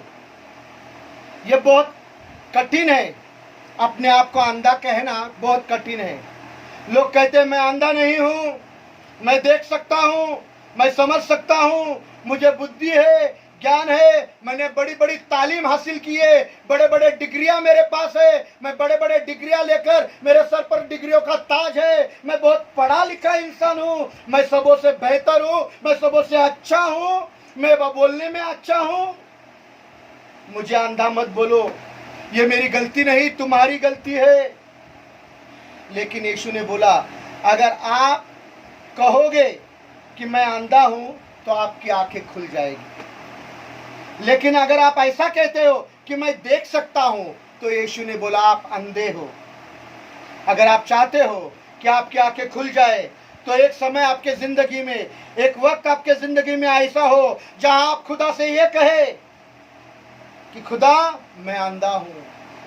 ये बहुत कठिन है, अपने आप को अंधा कहना बहुत कठिन है। लोग कहते हैं मैं अंधा नहीं हूं, मैं देख सकता हूं, मैं समझ सकता हूं, मुझे बुद्धि है, ज्ञान है, मैंने बड़ी बड़ी तालीम हासिल की है, बड़े बड़े डिग्रियां मेरे पास है, मैं बड़े बड़े डिग्रियां लेकर मेरे सर पर डिग्रियों का ताज है, मैं बहुत पढ़ा लिखा इंसान हूं, मैं सबों से बेहतर हूं, मैं सबों से अच्छा हूं, मैं बोलने में अच्छा हूं। मुझे अंधा मत बोलो, ये मेरी गलती नहीं, तुम्हारी गलती है। लेकिन यीशु ने बोला, अगर आप कहोगे कि मैं अंधा हूं तो आपकी आंखें खुल जाएगी, लेकिन अगर आप ऐसा कहते हो कि मैं देख सकता हूं तो यीशु ने बोला आप अंधे हो। अगर आप चाहते हो कि आपकी आंखें खुल जाए तो एक समय आपके जिंदगी में, एक वक्त आपके जिंदगी में ऐसा हो जहां आप खुदा से ये कहे कि खुदा मैं अंधा हूं,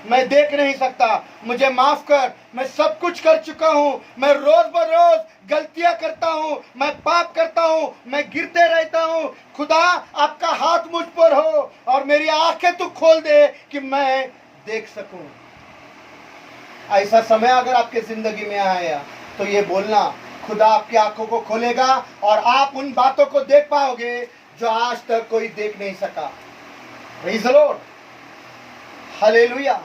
मैं देख नहीं सकता, मुझे माफ कर, मैं सब कुछ कर चुका हूं, मैं रोज बरोज गलतियां करता हूं, मैं पाप करता हूं, मैं गिरते रहता हूं। खुदा आपका हाथ मुझ पर हो और मेरी आंखें तू खोल दे कि मैं देख सकूं। ऐसा समय अगर आपके जिंदगी में आया तो ये बोलना, खुदा आपकी आंखों को खोलेगा और आप उन बातों को देख पाओगे जो आज तक कोई देख नहीं सका। Praise the lord, hallelujah.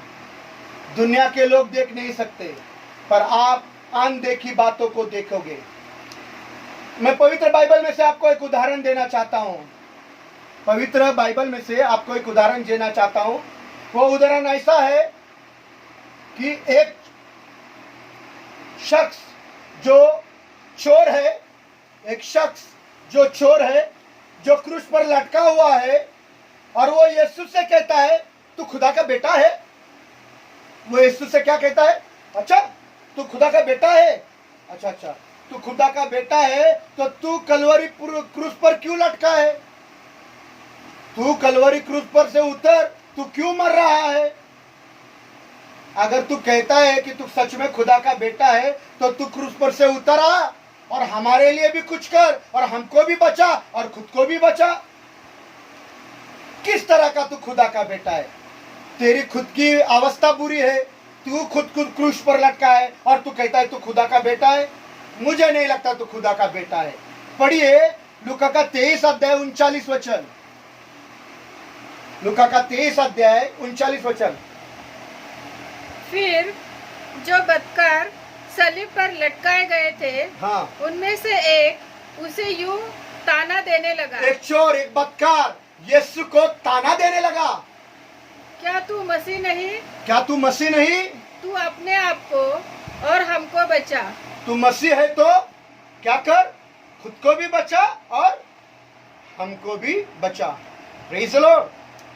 दुनिया के लोग देख नहीं सकते, पर आप अनदेखी बातों को देखोगे। मैं पवित्र बाइबल में से आपको एक उदाहरण देना चाहता हूं, पवित्र बाइबल में से आपको एक उदाहरण देना चाहता हूं। वो उदाहरण ऐसा है कि एक शख्स जो चोर है, एक शख्स जो चोर है, जो क्रूस पर लटका हुआ है, और वो यीशु से कहता है तू खुदा का बेटा है। वो यीशु से क्या कहता है? अच्छा तू खुदा का बेटा है, अच्छा तू खुदा का बेटा है तो तू कलवरी क्रूस पर क्यों लटका है? तू कलवरी क्रूस पर से उतर, तू क्यों मर रहा है? अगर तू कहता है कि तू सच में खुदा का बेटा है तो तू क्रूस पर से उतर आ और हमारे लिए भी कुछ कर और हमको भी बचा और खुद को भी बचा। किस तरह का तू खुदा का बेटा है? तेरी खुद की अवस्था बुरी है, तू खुद क्रूस पर लटका है और तू कहता है तू खुदा का बेटा है। मुझे नहीं लगता तू खुदा का बेटा है। पढ़िए लूका का 23 अध्याय 39 वचन, लूका का 23 अध्याय 39 वचन। फिर जो बदकार सलीब पर लटकाए गए थे, हाँ, उनमें से एक उसे यूं ताना देने लगा, एक चोर, एक बदकार यीशु को ताना देने लगा, क्या तू मसीह नहीं? क्या तू मसीह नहीं? तू अपने आप को और हमको बचा। तू मसीह है तो क्या कर, खुद को भी बचा और हमको भी बचा। Praise the Lord.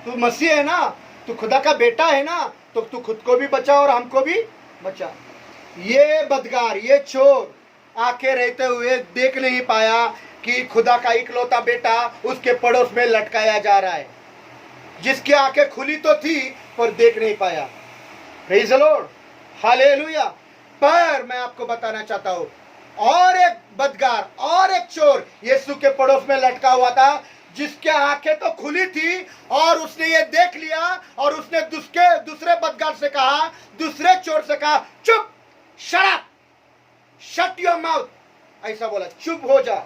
तू मसीह है ना, तू खुदा का बेटा है ना, तो तू खुद को भी बचा और हमको भी बचा। ये बदकार, ये चोर आंखें रहते हुए देख नहीं पाया कि खुदा का इकलौता बेटा उसके पड़ोस में लटकाया जा रहा है, जिसकी आंखें खुली तो थी पर देख नहीं पाया। Praise the lord, hallelujah. पर मैं आपको बताना चाहता हूं, और एक बदकार और एक चोर यीशु के पड़ोस में लटका हुआ था, जिसके आंखें तो खुली थी और उसने ये देख लिया और उसने दूसरे बदकार से कहा, दूसरे चोर से कहा, चुप, shut up, shut your mouth, ऐसा बोला, चुप हो जा।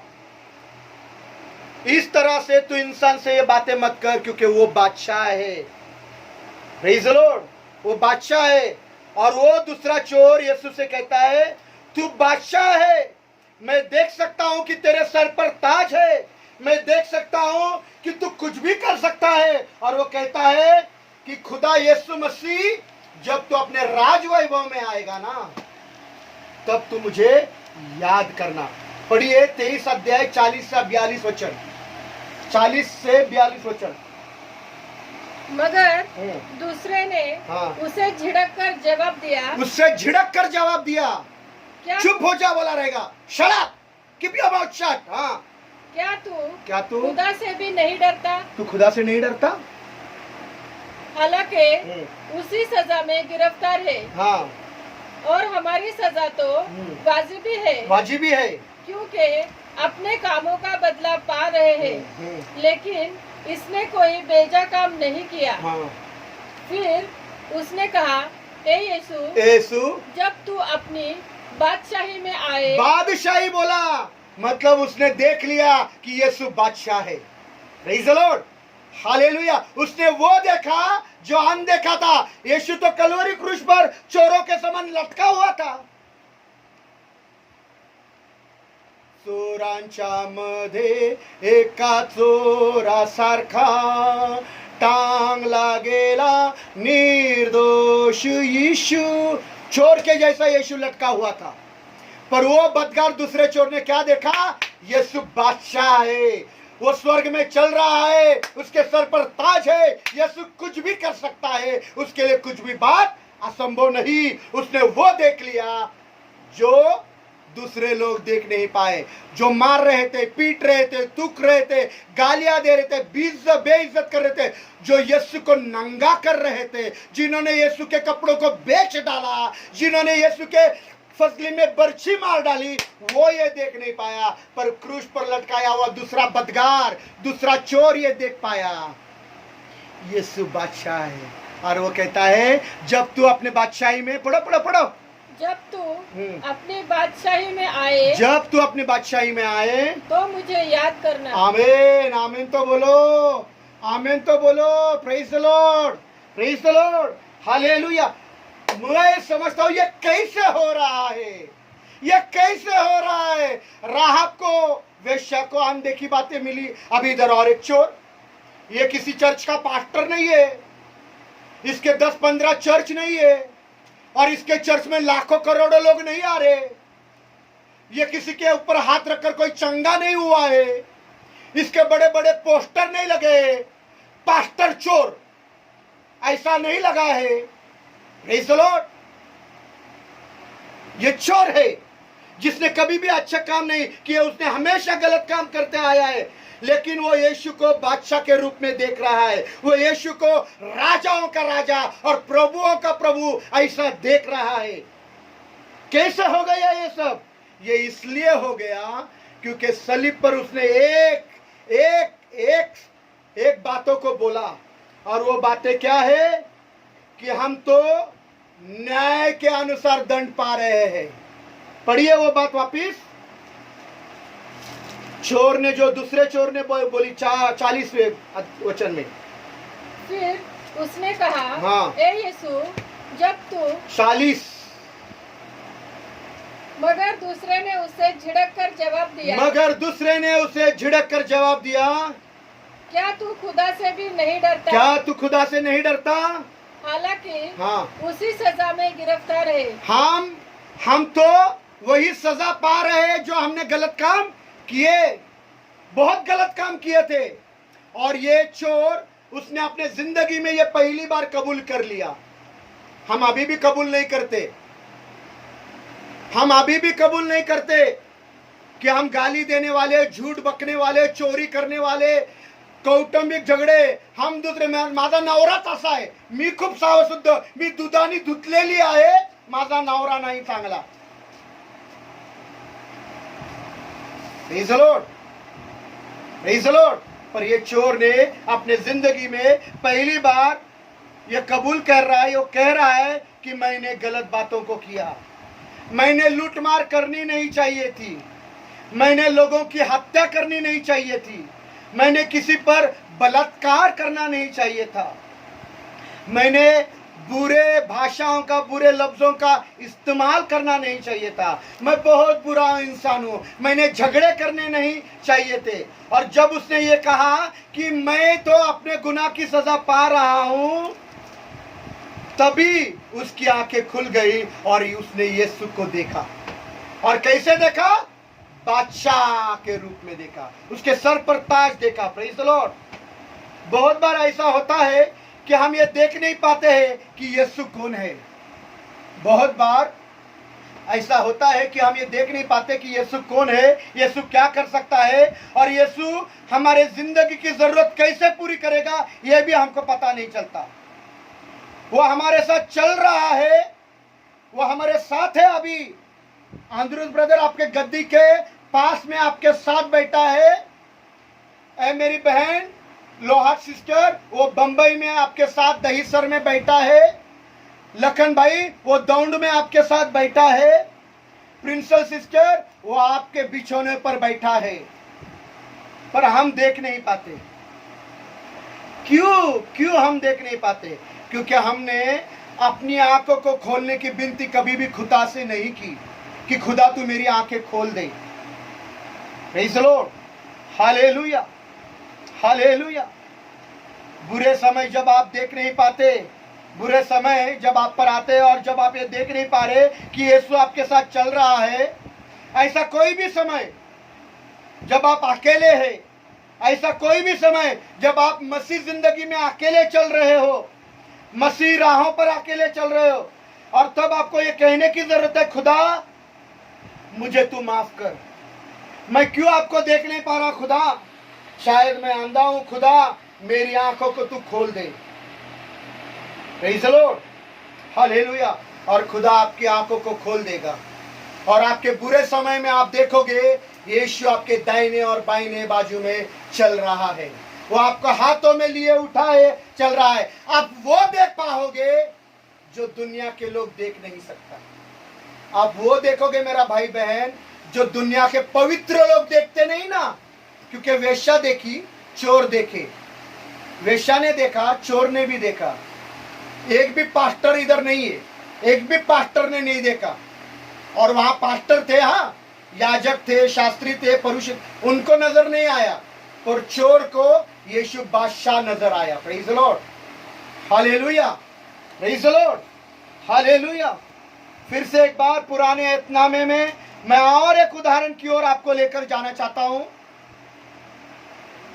इस तरह से तू इंसान से ये बातें मत कर, क्योंकि वो बादशाह है। प्रेज़ द लॉर्ड, वो बादशाह है। और वो दूसरा चोर यीशु से कहता है, तू बादशाह है, मैं देख सकता हूं कि तेरे सर पर ताज है, मैं देख सकता हूं कि तू कुछ भी कर सकता है। और वो कहता है कि खुदा यीशु मसीह, जब तू अपने राज वैभव में आएगा ना, तब तू मुझे याद करना। पढ़िए 23 अध्याय 40 से 42 वचन, 40 से 42 वचन। मगर दूसरे ने हाँ, उसे झिड़क कर जवाब दिया, उससे झिड़क कर जवाब दिया, क्या चुप हो जा बोला रहेगा, shut up, keep your mouth shut. हाँ, क्या तू खुदा से भी नहीं डरता? तू खुदा से नहीं डरता? हालांकि उसी सजा में गिरफ्तार है, हाँ, और हमारी सजा तो वाजिबी है, वाजिबी है, क्योंकि अपने कामों का बदला पा रहे हैं, लेकिन इसने कोई बेजा काम नहीं किया। हाँ। फिर उसने कहा, ए यीशु, जब तू अपनी बादशाही में आए। बादशाही बोला, मतलब उसने देख लिया कि यीशु बादशाह है। Praise the lord, hallelujah. उसने वो देखा जो अनदेखा था। यीशु तो कलवरी क्रूस पर चोरों के समान लटका हुआ था। चोरांच्या मध्ये एका चोरासारखा टांगला गेला निर्दोष यीशु। चोर के जैसा यीशु लटका हुआ था। पर वो बदकार दूसरे चोर ने क्या देखा? यीशु बादशाह है, वो स्वर्ग में चल रहा है, उसके सर पर ताज है, यीशु कुछ भी कर सकता है, उसके लिए कुछ भी बात असंभव नहीं। उसने वो देख लिया जो दूसरे लोग देख नहीं पाए, जो मार रहे थे, पीट रहे थे, थूक रहे थे, गालियां दे रहे थे, बेइज्जत कर रहे थे, जो यीशु को नंगा कर रहे थे, जिन्होंने यीशु के कपड़ों को बेच डाला, जिन्होंने यीशु के फसली में बर्छी मार डाली, वो ये देख नहीं पाया। पर क्रूस पर लटकाया हुआ दूसरा बदगार, दूसरा चोर ये देख पाया। यीशु बादशाह है। और वो कहता है जब तू अपने बादशाही में, पढ़ो पढ़ो पढ़ो, जब तू अपनी बादशाही में आए, जब तू अपनी बादशाही में आए तो मुझे याद करना। आमीन। आमीन तो बोलो, आमीन तो बोलो। Praise the Lord, praise the lord, hallelujah. मैं समझता हूँ ये कैसे हो रहा है, ये कैसे हो रहा है। राहब को, वेश्या को अनदेखी बातें मिली, अभी इधर और एक चोर। ये किसी चर्च का पास्टर नहीं है, इसके 10-15 चर्च नहीं है, और इसके चर्च में लाखों करोड़ों लोग नहीं आ रहे। ये किसी के ऊपर हाथ रखकर कोई चंगा नहीं हुआ है, इसके बड़े बड़े पोस्टर नहीं लगे। पास्टर चोर ऐसा नहीं लगा है। Praise the Lord. ये चोर है जिसने कभी भी अच्छा काम नहीं किया, उसने हमेशा गलत काम करते आया है, लेकिन वो यीशु को बादशाह के रूप में देख रहा है। वो यीशु को राजाओं का राजा और प्रभुओं का प्रभु ऐसा देख रहा है। कैसे हो गया ये सब? ये इसलिए हो गया क्योंकि सलीब पर उसने एक बातों को बोला, और वो बातें क्या है कि हम तो न्याय के अनुसार दंड पा रहे हैं। पढ़िए वो बात वापिस। चोर ने, जो दूसरे चोर ने बोली 40वें वचन में, फिर उसने कहा, हाँ, ए यीशु, जब तू 40, मगर दूसरे ने उसे झिड़क कर जवाब दिया, मगर दूसरे ने उसे झिड़क कर जवाब दिया, क्या तू खुदा से भी नहीं डरता? क्या तू खुदा से नहीं डरता? हालांकि हाँ, उसी सजा में गिरफ्तार है। हम तो वही सजा पा रहे हैं जो हमने गलत काम किए, बहुत गलत काम किए थे। और ये चोर, उसने अपने जिंदगी में ये पहली बार कबूल कर लिया। हम अभी भी कबूल नहीं करते, हम अभी भी कबूल नहीं करते कि हम गाली देने वाले, झूठ बकने वाले, चोरी करने वाले, कौटुंबिक झगडे, हम दुसरे, माझा नवरा तसा आहे, मी खूप सावशुद्ध, मी दुधाने धुतलेली आहे, माझा नवरा नाही चांगला। Praise the lord, praise the Lord. पर ये चोर ने अपने जिंदगी में पहली बार ये कबूल कर रहा है, वो कह रहा है कि मैंने गलत बातों को किया, मैंने लूटमार करनी नहीं चाहिए थी, मैंने लोगों की हत्या करनी नहीं चाहिए थी, मैंने किसी पर बलात्कार करना नहीं चाहिए था, मैंने बुरे भाषाओं का, बुरे लफ्जों का इस्तेमाल करना नहीं चाहिए था, मैं बहुत बुरा इंसान हूं, मैंने झगड़े करने नहीं चाहिए थे। और जब उसने ये कहा कि मैं तो अपने गुनाह की सजा पा रहा हूं, तभी उसकी आंखें खुल गई और उसने यीशु को देखा। और कैसे देखा? बादशाह के रूप में देखा, उसके सर पर ताज देखा। Praise the Lord. बहुत बार ऐसा होता है कि हम ये देख नहीं पाते हैं कि यीशु कौन है। बहुत बार ऐसा होता है कि हम ये देख नहीं पाते कि यीशु कौन है, यीशु क्या कर सकता है, और यीशु हमारे जिंदगी की जरूरत कैसे पूरी करेगा, यह भी हमको पता नहीं चलता। वो हमारे साथ चल रहा है, वो हमारे साथ है। अभी आंद्रूस ब्रदर आपके गद्दी के पास में आपके साथ बैठा है। ऐ मेरी बहन लोहार सिस्टर, वो बंबई में आपके साथ दहीसर में बैठा है। लखन भाई वो दौंड में आपके साथ बैठा है। प्रिंसल सिस्टर वो आपके बिछौने पर बैठा है, पर हम देख नहीं पाते। क्यों हम देख नहीं पाते? क्योंकि हमने अपनी आंखों को खोलने की विनती कभी भी खुदा से नहीं की कि खुदा तू मेरी आंखें खोल दे। Praise the lord, hallelujah, hallelujah. बुरे समय जब आप देख नहीं पाते, बुरे समय जब आप पर आते हैं और जब आप ये देख नहीं पा रहे कि यीशु आपके साथ चल रहा है, ऐसा कोई भी समय जब आप अकेले हैं, ऐसा कोई भी समय जब आप मसीह जिंदगी में अकेले चल रहे हो, मसीह राहों पर अकेले चल रहे हो, और तब आपको ये कहने की जरूरत है, खुदा मुझे तू माफ कर। मैं क्यों आपको देख नहीं पा रहा खुदा? शायद मैं अंधा हूं, खुदा मेरी आंखों को तू खोल दे। Praise the lord, hallelujah. और खुदा आपकी आंखों को खोल देगा और आपके बुरे समय में आप देखोगे यीशु आपके दाहिने और बाइने बाजू में चल रहा है। वो आपको हाथों में लिए उठाए चल रहा है। आप वो देख पाओगे जो दुनिया के लोग देख नहीं सकता। आप वो देखोगे मेरा भाई बहन जो दुनिया के पवित्र लोग देखते नहीं ना। क्योंकि वेश्या देखी, चोर देखे, वेश्या ने देखा, चोर ने भी देखा। एक भी पास्टर इधर नहीं है, एक भी पास्टर ने नहीं देखा। और वहां पास्टर थे, हाँ, याजक थे, शास्त्री थे, पुरुष, उनको नजर नहीं आया, और चोर को यीशु बादशाह नजर आया। Praise the lord, hallelujah, praise the lord, hallelujah. फिर से एक बार पुराने एतनामे में मैं और एक उदाहरण की ओर आपको लेकर जाना चाहता हूं।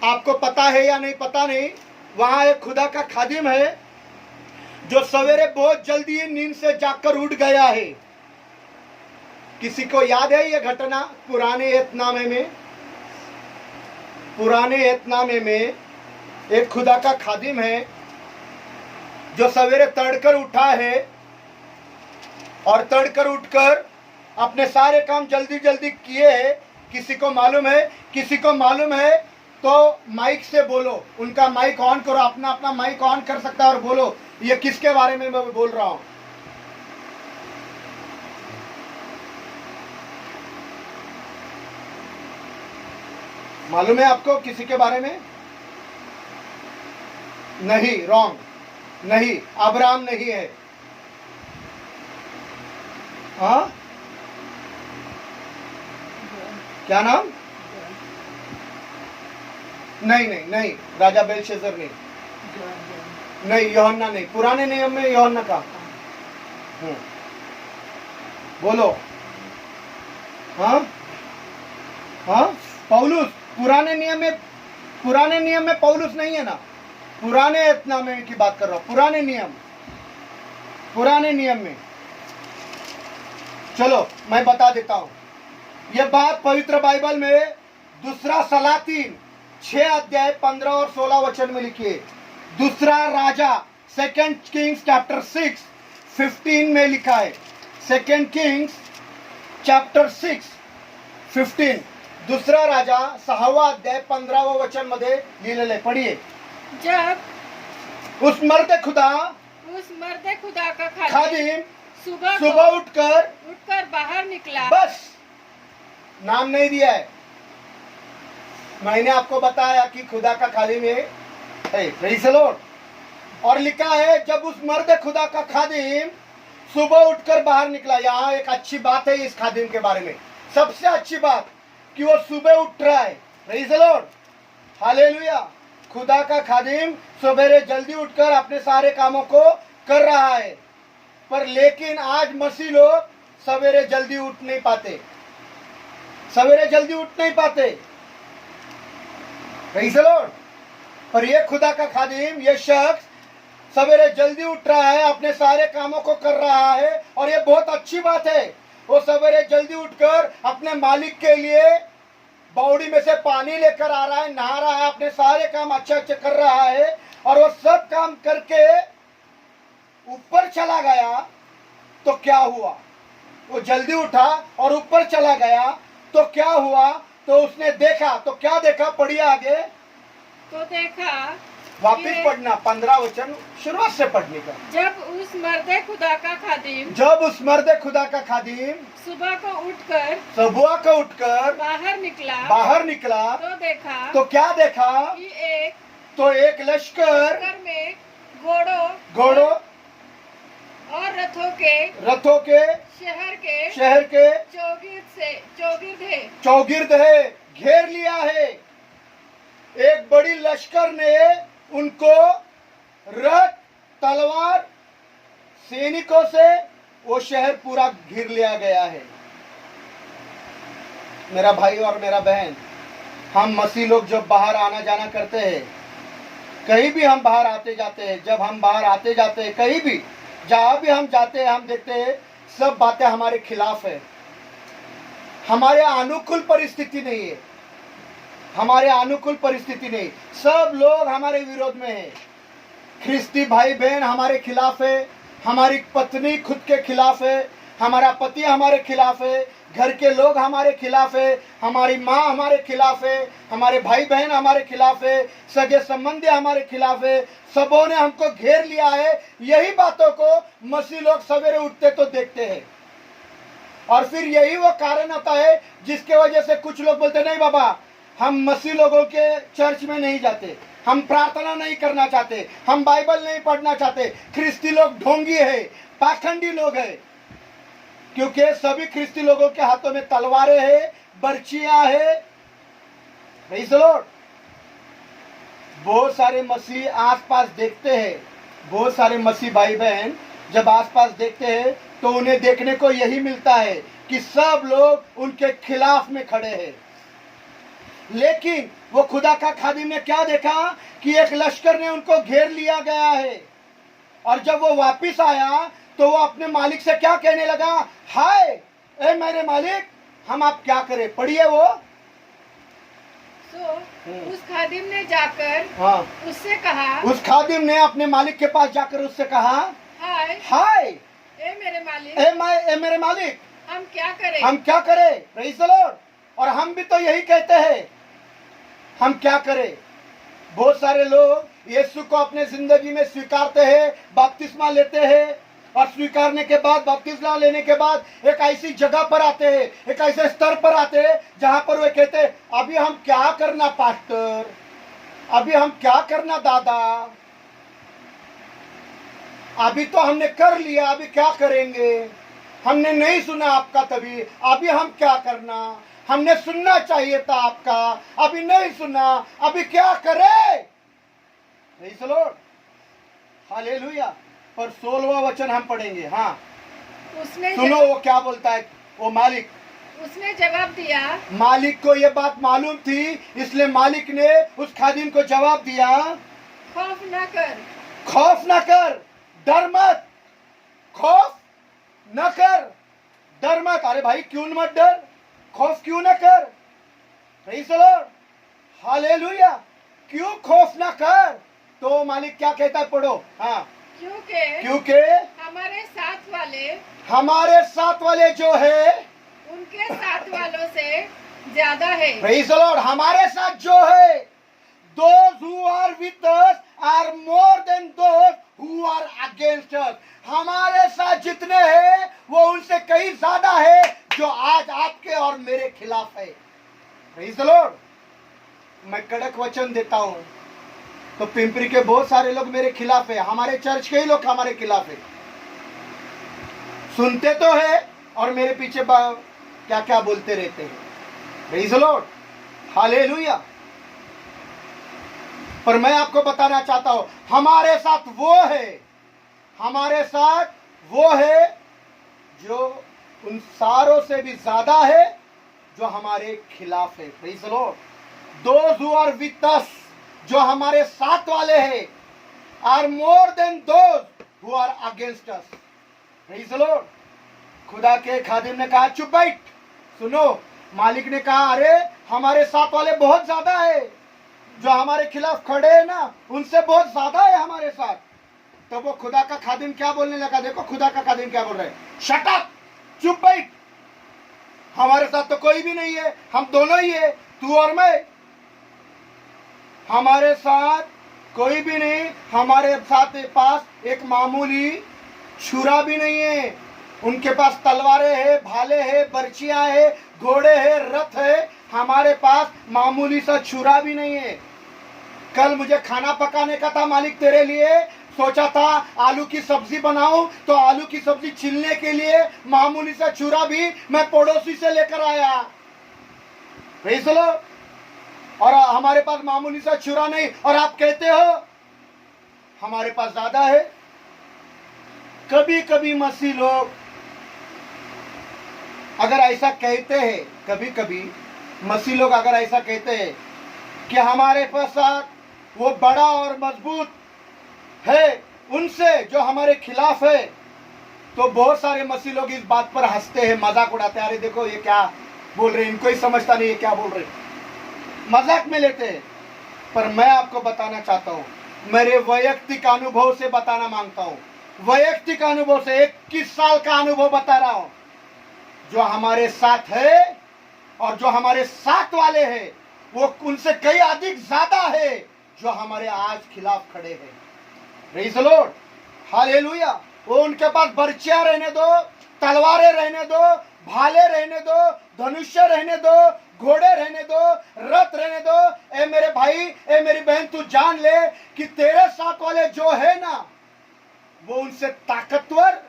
आपको पता है या नहीं पता नहीं, वहां एक खुदा का खादिम है जो सवेरे बहुत जल्दी नींद से जागकर उठ गया है। किसी को याद है ये घटना? पुराने एतनामे में, पुराने एतनामे में एक खुदा का खादिम है जो सवेरे तड़कर उठा है और तड़कर उठकर अपने सारे काम जल्दी जल्दी किए है। किसी को मालूम है? किसी को मालूम है तो माइक से बोलो, उनका माइक ऑन करो, अपना अपना माइक ऑन कर सकता है और बोलो ये किसके बारे में मैं बोल रहा हूं। मालूम है आपको किसी के बारे में? नहीं, रॉन्ग, नहीं, अब्राहम नहीं है। हाँ, क्या नाम? नहीं नहीं नहीं, राजा बेलशस्सर नहीं, नहीं, यूहन्ना नहीं। पुराने नियम में यूहन्ना का, बोलो। हाँ हाँ, पौलुस। पुराने नियम में पौलुस नहीं है ना, पुराने एतनामे की बात कर रहा हूं। पुराने नियम में। चलो मैं बता देता हूं, यह बात पवित्र बाइबल में दूसरा सलातीन 6 अध्याय 15 और 16 वचन में लिखी है। दूसरा राजा, 2 किंग्स चैप्टर 6 15 में लिखा है। 2 किंग्स चैप्टर 6 15, दूसरा राजा 6वां अध्याय 15वां वचन मध्ये लिहिलेलं आहे। पढिए। जब उस मर्द खुदा का खादिम सुबह उठकर बाहर निकला। बस, नाम नहीं दिया है। मैंने आपको बताया कि खुदा का खादिम है, प्रेज़ द लॉर्ड। और लिखा है जब उस मर्द खुदा का खादिम सुबह उठकर बाहर निकला। यहाँ एक अच्छी बात है इस खादिम के बारे में, सबसे अच्छी बात कि वो सुबह उठ रहा है। Praise the lord, hallelujah. खुदा का खादिम सवेरे जल्दी उठकर अपने सारे कामों को कर रहा है। पर लेकिन आज मसीह लोग सवेरे जल्दी उठ नहीं पाते, सवेरे जल्दी उठ नहीं पाते। Praise the Lord. पर ये खुदा का खादिम, ये शख्स सवेरे जल्दी उठ रहा है, अपने सारे कामों को कर रहा है, और ये बहुत अच्छी बात है। वो सवेरे जल्दी उठकर अपने मालिक के लिए बावड़ी में से पानी लेकर आ रहा है, नहा रहा है, अपने सारे काम अच्छे अच्छे कर रहा है। और वो सब काम करके ऊपर चला गया तो क्या हुआ? वो जल्दी उठा और ऊपर चला गया तो क्या हुआ? तो उसने देखा, तो क्या देखा? पढ़िए आगे। तो देखा, वापिस पढ़ना, 15 वचन शुरुआत से पढ़ने का। जब उस मर्द खुदा का खादिम सुबह को उठकर बाहर निकला, तो देखा, तो क्या देखा? कि एक तो एक लश्कर लश्कर में घोड़ों और रथों के शहर के चौगिर्द है, घेर लिया है। एक बड़ी लश्कर ने उनको रथ, तलवार, सैनिकों से वो शहर पूरा घेर लिया गया है। मेरा भाई और मेरा बहन, हम मसीह लोग जब बाहर आना जाना करते हैं, कहीं भी हम बाहर आते जाते हैं, जब हम बाहर आते जाते हैं, कहीं भी जहां भी हम जाते हैं, हम देखते हैं सब बातें हमारे खिलाफ है। हमारे अनुकूल परिस्थिति नहीं है, हमारे अनुकूल परिस्थिति नहीं, सब लोग हमारे विरोध में है। ख्रिस्ती भाई बहन हमारे खिलाफ है, हमारी पत्नी खुद के खिलाफ है, हमारा पति हमारे खिलाफ है, घर के लोग हमारे खिलाफ है, हमारी माँ हमारे खिलाफ है, हमारे भाई बहन हमारे खिलाफ है, सगे संबंधी हमारे खिलाफ है। सबों ने हमको घेर लिया है। यही बातों को मसीह लोग सवेरे उठते तो देखते हैं, और फिर यही वो कारण आता है जिसके वजह से कुछ लोग बोलते नहीं बाबा, हम मसीह लोगों के चर्च में नहीं जाते, हम प्रार्थना नहीं करना चाहते, हम बाइबल नहीं पढ़ना चाहते। ख्रिस्ती लोग ढोंगी है, पाखंडी लोग है, क्योंकि सभी ख्रिस्ती लोगों के हाथों में तलवारें हैं, बर्चियां हैं। Praise the Lord. बहुत सारे मसीह आसपास देखते हैं, बहुत सारे मसीह भाई बहन जब आसपास देखते हैं तो उन्हें देखने को यही मिलता है कि सब लोग उनके खिलाफ में खड़े हैं। लेकिन वो खुदा का खादिम ने क्या देखा कि एक लश्कर ने उनको घेर लिया गया है, और जब वो वापिस आया तो वो अपने मालिक से क्या कहने लगा, हाय ए मेरे मालिक, हम आप क्या करें। पढ़िए वो। उस खादिम ने जाकर उससे कहा, उस खादिम ने अपने मालिक के पास जाकर उससे कहा, हाय ए मेरे मालिक, ए मेरे मालिक, हम क्या करें। Praise the Lord. और हम भी तो यही कहते हैं, हम क्या करें। बहुत सारे लोग यीशु को अपने जिंदगी में स्वीकारते हैं, बपतिस्मा लेते हैं, और स्वीकारने के बाद, बपतिस्मा लेने के बाद एक ऐसी जगह पर आते हैं, एक ऐसे स्तर पर आते हैं जहां पर वे कहते हैं, अभी हम क्या करना पास्टर, अभी हम क्या करना दादा, अभी तो हमने कर लिया, अभी क्या करेंगे, हमने नहीं सुना आपका, तभी अभी हम क्या करना, हमने सुनना चाहिए था आपका, अभी नहीं सुना, अभी क्या करे। Praise the lord, hallelujah. पर 16वां वचन हम पढ़ेंगे। हाँ, सुनो वो क्या बोलता है वो मालिक। उसने जवाब दिया, मालिक को ये बात मालूम थी, इसलिए मालिक ने उस खादिम को जवाब दिया, खौफ न कर, डर मत, खौफ न कर, डर मत। अरे भाई क्यों मत डर, खौफ क्यों न कर। Praise the lord, hallelujah. क्यों खौफ न कर। तो मालिक क्या कहता है, पढ़ो। हाँ, क्योंकि हमारे साथ वाले जो है उनके साथ वालों से ज्यादा है। Praise the Lord. हमारे साथ जो है, those who are with us are more than those who are against us। हमारे साथ जितने हैं वो उनसे कहीं ज्यादा है जो आज आपके और मेरे खिलाफ है। Praise the Lord. मैं कड़क वचन देता हूं तो पिंपरी के बहुत सारे लोग मेरे खिलाफ है, हमारे चर्च के ही लोग हमारे खिलाफ है, सुनते तो है और मेरे पीछे क्या क्या बोलते रहते हैं। Praise the lord, hallelujah. पर मैं आपको बताना चाहता हूं, हमारे साथ वो है जो उन सारों से भी ज्यादा है जो हमारे खिलाफ है। Praise the lord. Those who are with us, जो हमारे साथ वाले हैं, are more than those who are against us. Praise the lord. खुदा के खादिम ने कहा, चुप बैठ। सुनो, मालिक ने कहा, अरे हमारे साथ वाले बहुत ज्यादा है, जो हमारे खिलाफ खड़े हैं ना, उनसे बहुत ज्यादा है हमारे साथ। तो वो खुदा का खादिम क्या बोलने लगा, देखो खुदा का खादिम क्या बोल रहे हैं, शट अप, चुप बैठ, हमारे साथ तो कोई भी नहीं है, हम दोनों ही है, तू और मैं, हमारे साथ कोई भी नहीं। हमारे साथ पास एक मामूली छुरा भी नहीं है, उनके पास तलवारें हैं, भाले हैं, बर्चियां हैं, घोड़े हैं, रथ है, हमारे पास मामूली सा छुरा भी नहीं है। कल मुझे खाना पकाने का था मालिक तेरे लिए, सोचा था आलू की सब्जी बनाऊं, तो आलू की सब्जी छीलने के लिए मामूली सा छुरा भी मैं पड़ोसी से लेकर आया। Praise the Lord. और हमारे पास मामूली सा छुरा नहीं, और आप कहते हो हमारे पास ज्यादा है। कभी कभी मसीह लोग अगर ऐसा कहते हैं, कभी कभी मसीह लोग अगर ऐसा कहते हैं कि हमारे पास वो बड़ा और मजबूत है उनसे जो हमारे खिलाफ है, तो बहुत सारे मसीह लोग इस बात पर हंसते हैं, मजाक उड़ाते हैं। अरे देखो ये क्या बोल रहे हैं, इनको ही समझता नहीं ये क्या बोल रहे हैं, मजाक में लेते हैं। पर मैं आपको बताना चाहता हूं, मेरे वैयक्तिक अनुभव से बताना मांगता हूं, वैयक्तिक अनुभव से 21 साल का अनुभव बता रहा हूं। जो हमारे साथ है और जो हमारे साथ वाले हैं, वो उनसे कई अधिक ज्यादा है जो हमारे आज खिलाफ खड़े हैं। Praise the lord, hallelujah. वो उनके पास बर्चियां रहने दो, तलवारें रहने दो, भाले रहने दो, धनुष्य रहने दो, घोड़े रहने दो, रथ रहने दो। ए मेरे भाई, ए मेरी बहन, तू जान ले कि तेरे साथ वाले जो है ना, वो उनसे ताकतवर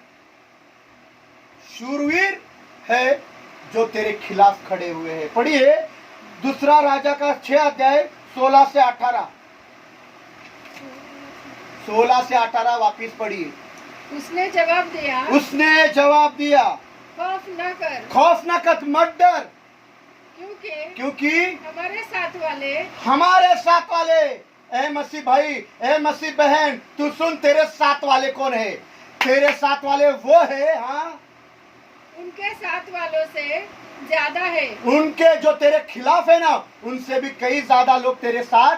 शूरवीर है जो तेरे खिलाफ खड़े हुए हैं। पढ़िए दूसरा राजा का 6 अध्याय 16 से 18, 16 से 18 वापिस पढ़िए। उसने जवाब दिया, उसने जवाब दिया, खौफ न कर, खौफ न कर, मत डर, क्योंकि हमारे साथ वाले। ए मसीह भाई, ए मसीह बहन, तू सुन, तेरे साथ वाले कौन है? तेरे साथ वाले वो है, हाँ, उनके साथ वालों से ज्यादा है। उनके जो तेरे खिलाफ है ना, उनसे भी कई ज्यादा लोग तेरे साथ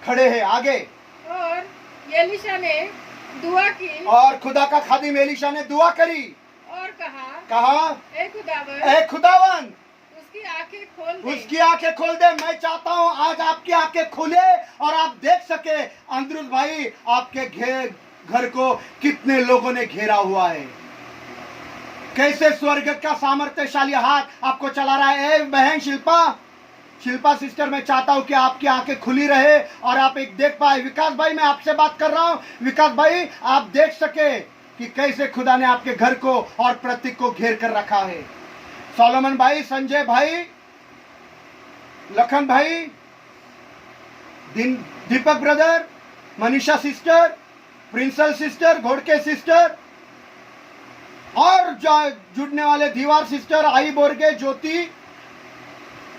खड़े हैं। आगे, और एलीशा ने दुआ की, और खुदा का खादिम एलीशा ने दुआ करी और कहा, ए खुदावन, उसकी आंखें खोल दे, उसकी आंखें खोल दे। मैं चाहता हूँ आज आपकी आंखें खुले और आप देख सके अंदरुल भाई, आपके घर को कितने लोगों ने घेरा हुआ है, कैसे स्वर्ग का सामर्थ्यशाली हाथ आपको चला रहा है। ए बहन शिल्पा सिस्टर, मैं चाहता हूं कि आपकी आंखें खुली रहे और आप एक देख पाए। विकास भाई, मैं आपसे बात कर रहा हूं। विकास भाई, आप देख सके कि कैसे खुदा ने आपके घर को और प्रतीक को घेर कर रखा है। सोलोमन भाई, संजय भाई, लखन भाई, दीपक ब्रदर, मनीषा सिस्टर, प्रिंसल सिस्टर, घोड़के सिस्टर, और जुड़ने वाले दीवार सिस्टर, आई बोरगे, ज्योति,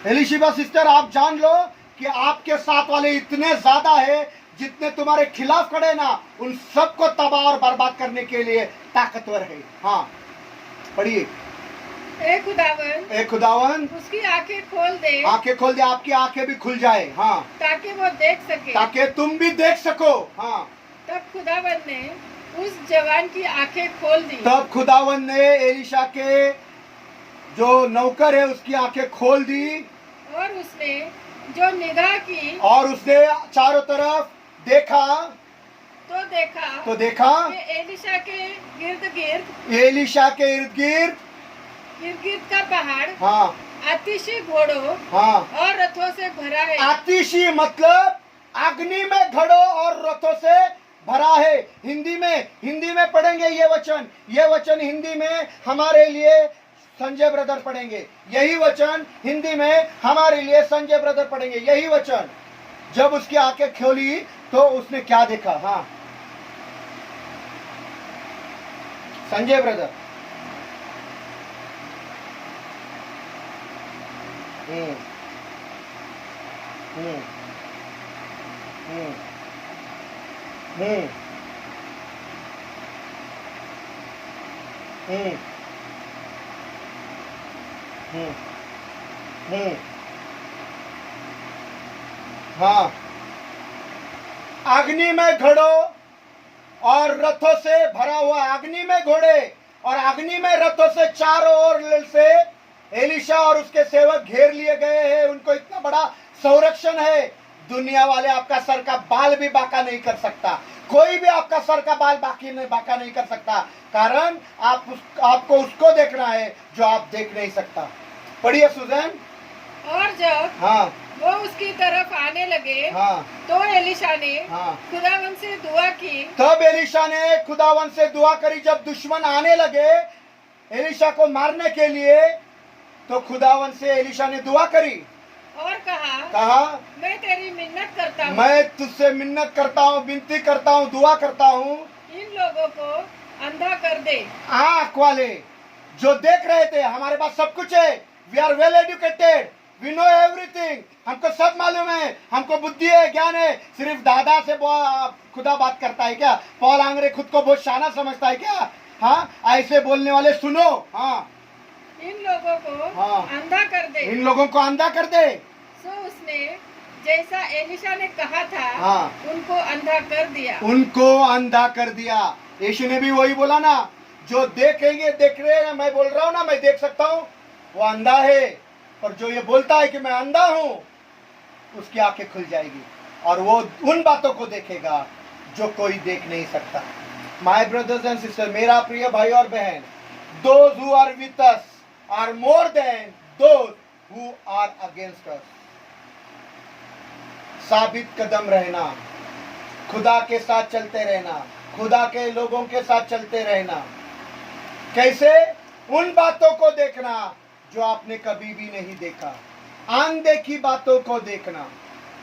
एलिशिबा सिस्टर, आप जान लो कि आपके साथ वाले इतने ज्यादा है, जितने तुम्हारे खिलाफ खड़े ना, उन सबको तबाह और बर्बाद करने के लिए ताकतवर है। हाँ, पढ़िए। ए खुदावन, उसकी आंखें खोल दे, आपकी आंखें भी खुल जाए, हाँ, ताकि वो देख सके, ताकि तुम भी देख सको। हाँ, तब खुदावन ने उस जवान की आंखें खोल दी, तब खुदावन ने एलीशा के जो नौकर है उसकी आंखें खोल दी, और उसने जो निगाह की, और उसने चारों तरफ देखा, तो देखा कि एलीशा के इर्द गिर्द का पहाड़, हाँ, आतिशी घोड़ों, हाँ, और रथों से भरा है। आतिशी मतलब अग्नि में घड़ों और रथों से भरा है। हिंदी में पढ़ेंगे ये वचन हिंदी में हमारे लिए संजय ब्रदर पढ़ेंगे। यही वचन हिंदी में हमारे लिए संजय ब्रदर पढ़ेंगे। यही वचन, जब उसकी आंखें खोली तो उसने क्या देखा? हाँ, संजय ब्रदर। हम्म हम्म हम्म हम्म हम्म हम्म हम्म हाँ, अग्नि में घड़ों और रथों से भरा हुआ, अग्नि में घोड़े और अग्नि में रथों से चारों ओर से एलीशा और उसके सेवक घेर लिए गए हैं। उनको इतना बड़ा संरक्षण है, दुनिया वाले आपका सर का बाल भी बाका नहीं कर सकता। कोई भी आपका सर का बाल बाका नहीं कर सकता, कारण आपको उसको देखना है जो आप देख नहीं सकता। पढ़िए सुजैन। और जब हाँ, वो उसकी तरफ आने लगे। हाँ तो एलिशा ने हाँ। खुदावन से दुआ की। तब एलिशा ने खुदावन से दुआ करी। जब दुश्मन आने लगे एलिशा को मारने के लिए, तो खुदावन से एलिशा ने दुआ करी। और कहा मैं तेरी मिन्नत करता हूँ, मैं तुझसे मिन्नत करता हूँ, विनती करता हूँ, दुआ करता हूँ, इन लोगों को अंधा कर दे। आंख वाले जो देख रहे थे, हमारे पास सब कुछ है, we are well educated, we know everything, हमको सब मालूम है, हमको बुद्धि है, ज्ञान है। सिर्फ दादा से खुदा बात करता है क्या? पौल आंग्रे खुद को बहुत शाना समझता है क्या? हाँ, ऐसे बोलने वाले सुनो। हाँ, इन लोगों को हाँ। अंधा कर दे। इन लोगों को अंधा कर दे। सो उसने जैसा एलिशा ने कहा था, हाँ। उनको अंधा कर दिया। उनको अंधा कर दिया। यीशु ने भी वही बोला ना, जो देखेंगे, देख रहे हैं, मैं बोल रहा हूँ ना, मैं देख सकता हूँ, वो अंधा है। पर जो ये बोलता है कि मैं अंधा हूँ, उसकी आंखें खुल जाएगी और वो उन बातों को देखेगा जो कोई देख नहीं सकता। माय ब्रदर्स एंड सिस्टर, मेरा प्रिय भाई और बहन, those who are with us are more than those who are against us. साबित कदम रहना, खुदा के साथ चलते रहना, खुदा के लोगों के साथ चलते रहना। कैसे? उन बातों को देखना जो आपने कभी भी नहीं देखा, अनदेखी बातों को देखना।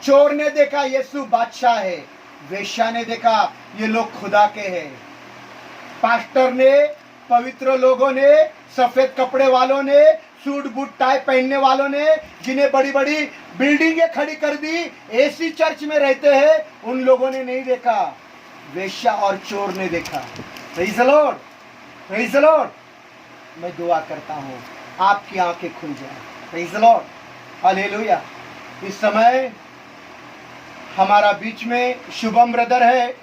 चोर ने देखा यीशु बादशाह है, वेश्या ने देखा ये लोग खुदा के हैं, पास्टर ने, पवित्र लोगों ने, सफेद कपड़े वालों ने, सूट बूट टाई पहनने वालों ने, जिन्हें बड़ी बड़ी बिल्डिंगें खड़ी कर दी, एसी चर्च में रहते हैं, उन लोगों ने नहीं देखा, वेश्या और चोर ने देखा। Praise the lord, praise the Lord. मैं दुआ करता हूँ आपकी आंखें खुल जाए। Praise the lord, hallelujah. इस समय हमारा बीच में शुभम ब्रदर है।